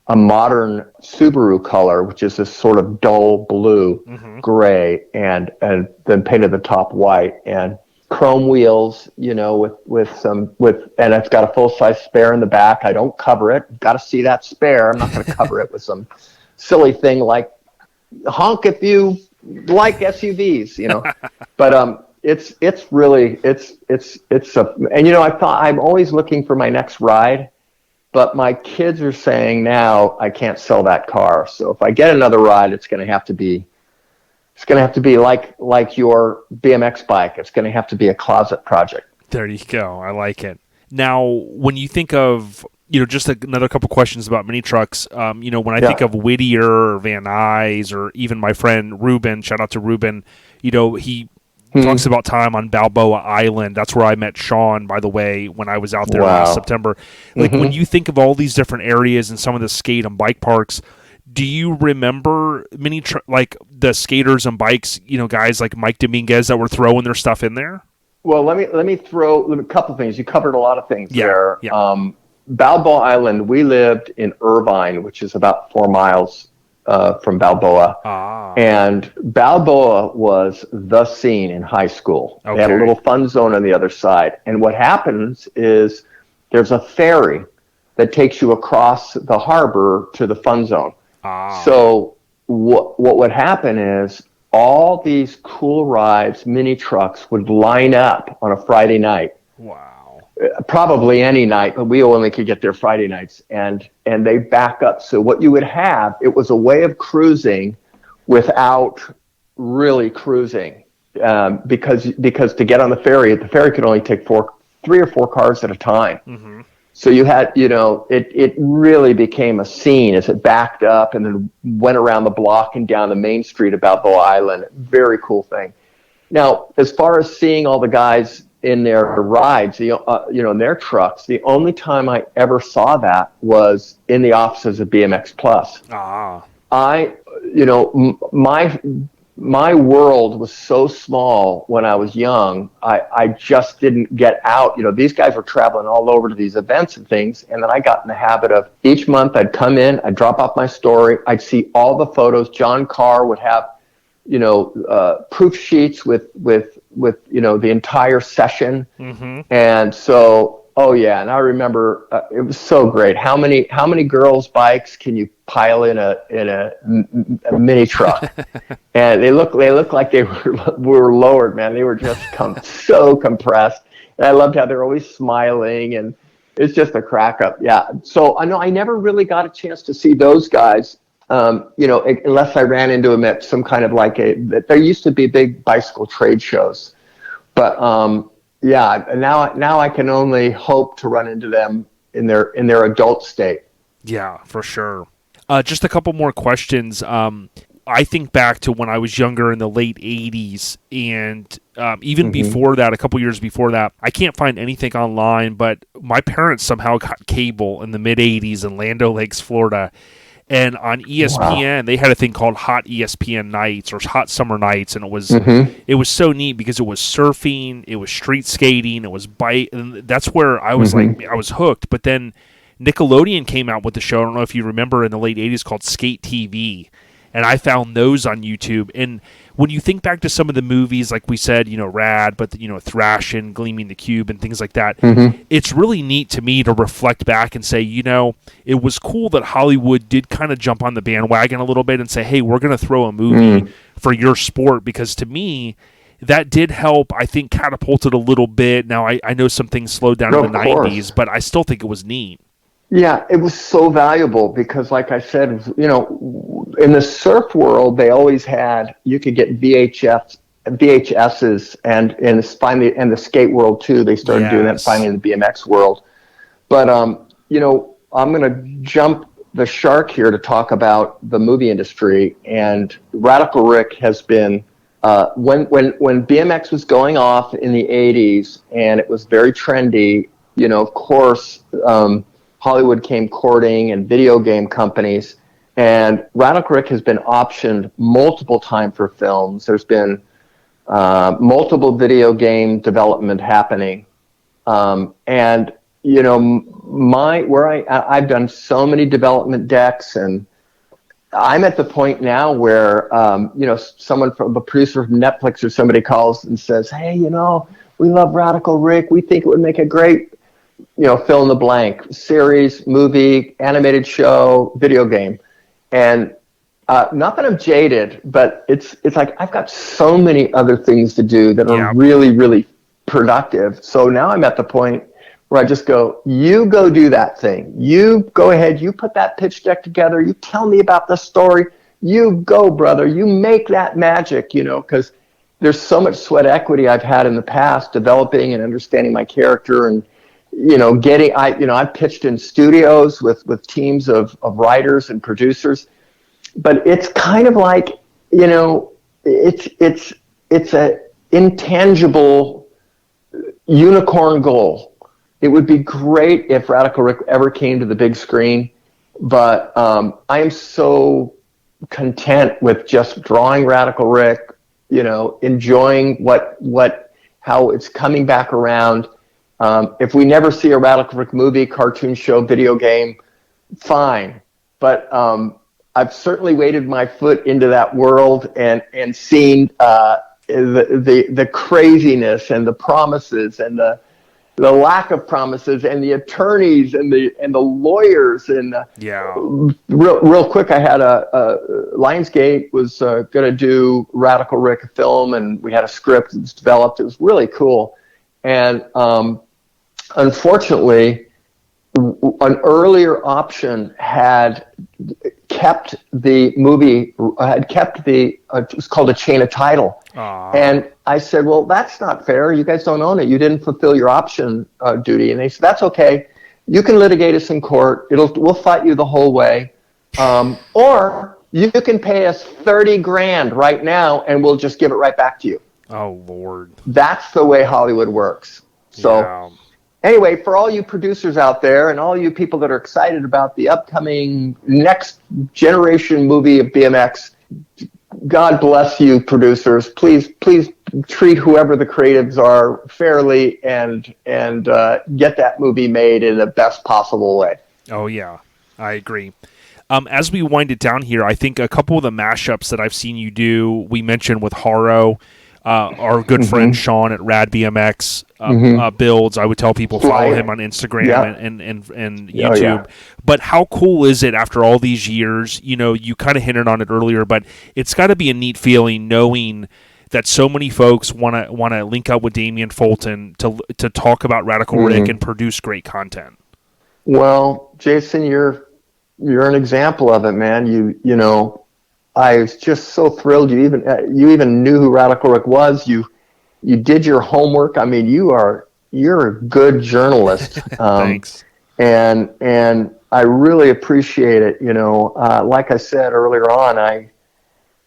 a modern Subaru color, which is this sort of dull blue, gray, and then painted the top white, and chrome wheels, and it's got a full-size spare in the back. I don't cover it. You've got to see that spare. I'm not going to cover it with some silly thing like honk if you like SUVs, But it's really I thought I'm always looking for my next ride. But my kids are saying now I can't sell that car. So if I get another ride, it's going to have to be like your BMX bike. It's going to have to be a closet project. There you go. I like it. Now, when you think of, just another couple questions about mini trucks, when I think of Whittier or Van Nuys or even my friend Ruben, shout out to Ruben, he talks about time on Balboa Island. That's where I met Sean, by the way, when I was out there last September. When you think of all these different areas and some of the skate and bike parks, do you remember the skaters and bikes, guys like Mike Dominguez that were throwing their stuff in there? Well, let me throw a couple things. You covered a lot of things there. Yeah. Balboa Island, we lived in Irvine, which is about 4 miles from Balboa. And Balboa was the scene in high school. Okay. They had a little fun zone on the other side. And what happens is there's a ferry that takes you across the harbor to the fun zone. So what would happen is all these cool rides, mini trucks would line up on a Friday night. Wow. Probably any night, but we only could get there Friday nights, and they back up. So what you would have, it was a way of cruising without really cruising, because to get on the ferry could only take 3 or 4 cars at a time. So you had, it really became a scene as it backed up and then went around the block and down the main street of Balboa Island. Very cool thing. Now, as far as seeing all the guys in their rides, in their trucks, the only time I ever saw that was in the offices of BMX Plus. My world was so small when I was young. I just didn't get out. These guys were traveling all over to these events and things. And then I got in the habit of each month I'd come in, I'd drop off my story. I'd see all the photos. John Carr would have, proof sheets with the entire session. Mm-hmm. And so, and I remember it was so great. How many girls' bikes can you pile in a mini truck? And they look like they were lowered, man. They were just so compressed. And I loved how they're always smiling, and it's just a crack up. Yeah. So I never really got a chance to see those guys. Unless I ran into them at some kind of there used to be big bicycle trade shows, but now I can only hope to run into them in their adult state. Yeah, for sure. Just a couple more questions. I think back to when I was younger in the late 80s, and even before that, a couple years before that, I can't find anything online, but my parents somehow got cable in the mid 80s in Land O'Lakes, Florida. And on ESPN, they had a thing called Hot ESPN Nights or Hot Summer Nights, and it was so neat because it was surfing, it was street skating, it was bike, and that's where I was I was hooked. But then Nickelodeon came out with the show. I don't know if you remember, in the late 80s, called Skate TV, and I found those on YouTube. And when you think back to some of the movies, like we said, Rad, but Thrashin', Gleaming the Cube, and things like that, it's really neat to me to reflect back and say, it was cool that Hollywood did kind of jump on the bandwagon a little bit and say, hey, we're going to throw a movie for your sport, because to me, that did help, I think, catapult it a little bit. Now, I know some things slowed down in the 90s, but I still think it was neat. Yeah, it was so valuable because, like I said, in the surf world, they always had, you could get VHSs, and finally, and the skate world too. They started doing that finally in the BMX world. But I'm going to jump the shark here to talk about the movie industry. And Radical Rick has been when BMX was going off in the 80s, and it was very trendy. Of course. Hollywood came courting, and video game companies, and Radical Rick has been optioned multiple times for films. There's been multiple video game development happening, and I've done so many development decks, and I'm at the point now where someone from the producer from Netflix or somebody calls and says, hey, we love Radical Rick. We think it would make a great fill in the blank series, movie, animated show, video game. And not that I'm jaded, but it's like I've got so many other things to do that are really, really productive. So now I'm at the point where I just go, you go do that thing. You go ahead, you put that pitch deck together, you tell me about the story, you go, brother, you make that magic, because there's so much sweat equity I've had in the past developing and understanding my character, and I've pitched in studios with teams of writers and producers, but it's kind of like, it's a intangible unicorn goal. It would be great if Radical Rick ever came to the big screen, but I am so content with just drawing Radical Rick, enjoying how it's coming back around. If we never see a Radical Rick movie, cartoon show, video game, fine. But I've certainly waded my foot into that world and seen the craziness and the promises and the lack of promises and the attorneys and the lawyers and real quick, I had a Lionsgate was going to do Radical Rick film, and we had a script that was developed. It was really cool, and unfortunately, an earlier option had kept the movie, it was called A Chain of Title. Aww. And I said, well, that's not fair. You guys don't own it. You didn't fulfill your option duty. And they said, that's okay. You can litigate us in court. We'll fight you the whole way. Or you can pay us $30,000 right now, and we'll just give it right back to you. Oh, Lord. That's the way Hollywood works. So anyway, for all you producers out there and all you people that are excited about the upcoming next generation movie of BMX, God bless you, producers. Please treat whoever the creatives are fairly and get that movie made in the best possible way. Oh, yeah. I agree. As we wind it down here, I think a couple of the mashups that I've seen you do, we mentioned with Haro, our good friend Sean at Rad BMX builds. I would tell people follow him on Instagram and YouTube. Oh, yeah. But how cool is it after all these years? You know, you kind of hinted on it earlier, but it's got to be a neat feeling knowing that so many folks want to link up with Damian Fulton to talk about Radical Rick and produce great content. Well, Jason, you're an example of it, man. You know. I was just so thrilled you even knew who Radical Rick was. You did your homework. I mean, you're a good journalist. Thanks. And I really appreciate it. You know, like I said earlier on,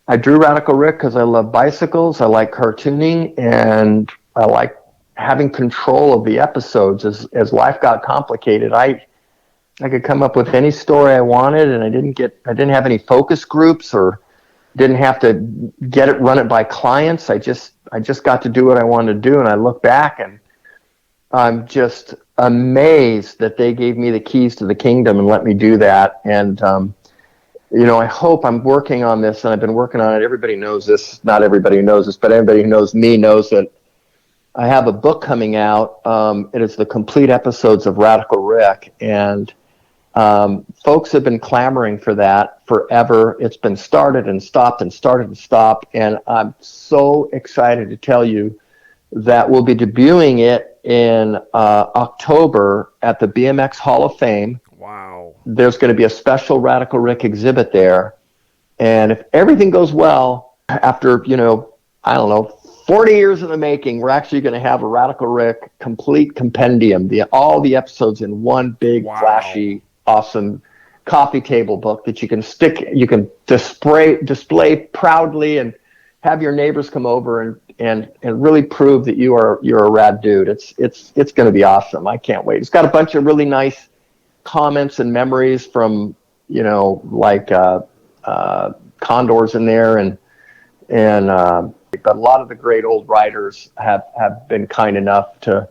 I drew Radical Rick because I love bicycles. I like cartooning, and I like having control of the episodes. As life got complicated, I could come up with any story I wanted, and I didn't have any focus groups or didn't have to run it by clients. I just got to do what I wanted to do. And I look back and I'm just amazed that they gave me the keys to the kingdom and let me do that. And, you know, I hope I'm working on this, and I've been working on it. Everybody knows this. Not everybody knows this, but everybody who knows me knows that I have a book coming out. It is the complete episodes of Radical Rick, and folks have been clamoring for that forever. It's been started and stopped and started and stopped. And I'm so excited to tell you that we'll be debuting it in October at the BMX Hall of Fame. Wow. There's going to be a special Radical Rick exhibit there. And if everything goes well, after, you know, I don't know, 40 years in the making, we're actually going to have a Radical Rick complete compendium, all the episodes in one big, flashy, awesome coffee table book that you can display proudly and have your neighbors come over and really prove that you're a rad dude. It's going to be awesome. I can't wait. It's got a bunch of really nice comments and memories from, you know, like Condors in there and but a lot of the great old writers have been kind enough to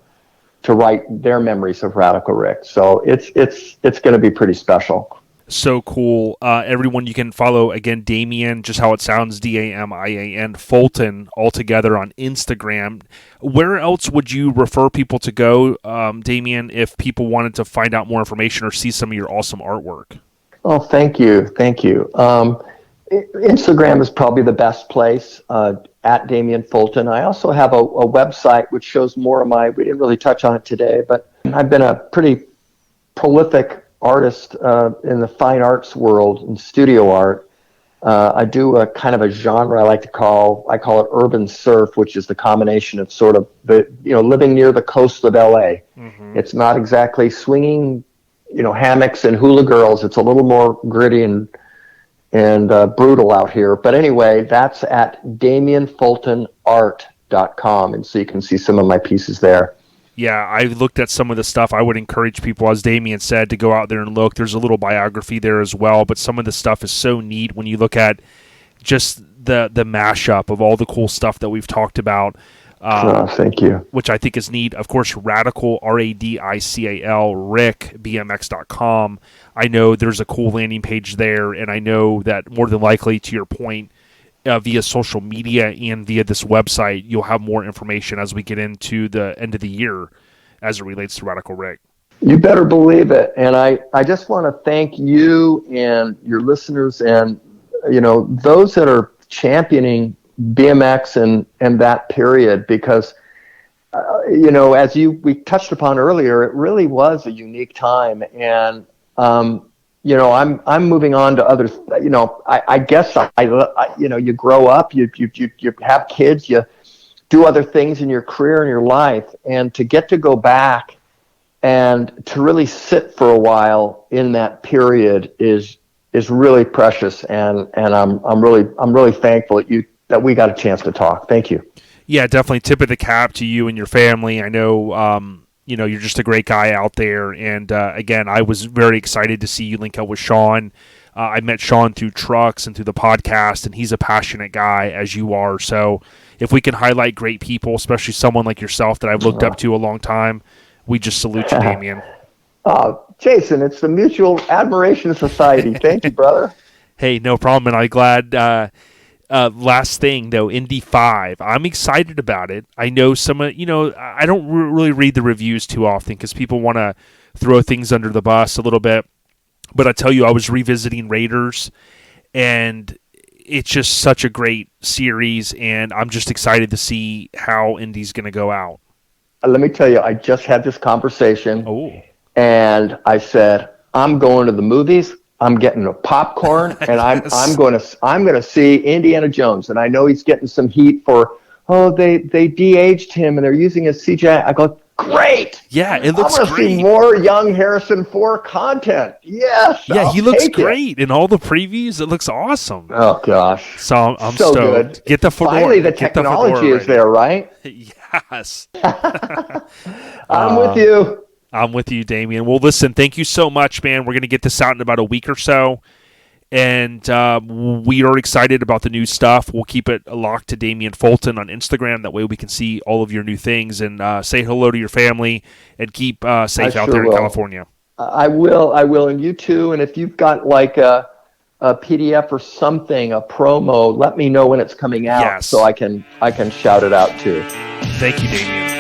write their memories of Radical Rick. So it's going to be pretty special. So cool. Everyone, you can follow, again, Damian, just how it sounds, Damian Fulton, all together on Instagram. Where else would you refer people to go, Damian, if people wanted to find out more information or see some of your awesome artwork? Oh, thank you. Thank you. Instagram is probably the best place, at Damian Fulton. I also have a website which shows more of we didn't really touch on it today, but I've been a pretty prolific artist in the fine arts world and studio art. I do a kind of a genre I call it urban surf, which is the combination of sort of living near the coast of LA. Mm-hmm. It's not exactly swinging, hammocks and hula girls. It's a little more gritty and brutal out here. But anyway, that's at DamianFultonArt.com, and so you can see some of my pieces there. Yeah, I looked at some of the stuff. I would encourage people, as Damian said, to go out there and look. There's a little biography there as well, but some of the stuff is so neat when you look at just the mashup of all the cool stuff that we've talked about. Thank you. Which I think is neat. Of course, Radical, RADICAL, Rick, BMX.com. I know there's a cool landing page there, and I know that more than likely, to your point, via social media and via this website, you'll have more information as we get into the end of the year as it relates to Radical Rick. You better believe it. And I just want to thank you and your listeners and, those that are championing BMX and that period, because, as we touched upon earlier, it really was a unique time. And, I'm moving on to others. I guess you grow up, you have kids, you do other things in your career and your life, and to get to go back and to really sit for a while in that period is really precious. And I'm really thankful that we got a chance to talk. Thank you. Yeah, definitely tip of the cap to you and your family. I know, you're just a great guy out there. And again, I was very excited to see you link up with Sean. I met Sean through trucks and through the podcast, and he's a passionate guy, as you are. So if we can highlight great people, especially someone like yourself that I've looked up to a long time, we just salute you, Damian. Jason, it's the Mutual Admiration Society. Thank you, brother. Hey, no problem. And I'm glad. Last thing, though, Indy 5. I'm excited about it. I know I don't really read the reviews too often because people want to throw things under the bus a little bit. But I tell you, I was revisiting Raiders, and it's just such a great series, and I'm just excited to see how Indy's going to go out. Let me tell you, I just had this conversation, Oh. and I said, I'm going to the movies. I'm getting a popcorn, and Yes. I'm going to see Indiana Jones, and I know he's getting some heat for they de-aged him and they're using his CGI. I go, great. Yeah, it looks I want to see great. more young Harrison Ford content. Yes. Yeah, I'll he looks take it. great in all the previews. It looks awesome. Oh gosh. So I'm So stoked. good. Get the fedora. Finally, the Get the technology fedora is there, right? Yes. I'm with you. I'm with you, Damian. Well, listen, thank you so much, man. We're going to get this out in about a week or so, and we are excited about the new stuff. We'll keep it locked to Damian Fulton on Instagram. That way we can see all of your new things, and say hello to your family, and keep safe out there in California. I will, and you too. And if you've got like a PDF or something, a promo, let me know when it's coming out, Yes. so I can shout it out too. Thank you, Damian.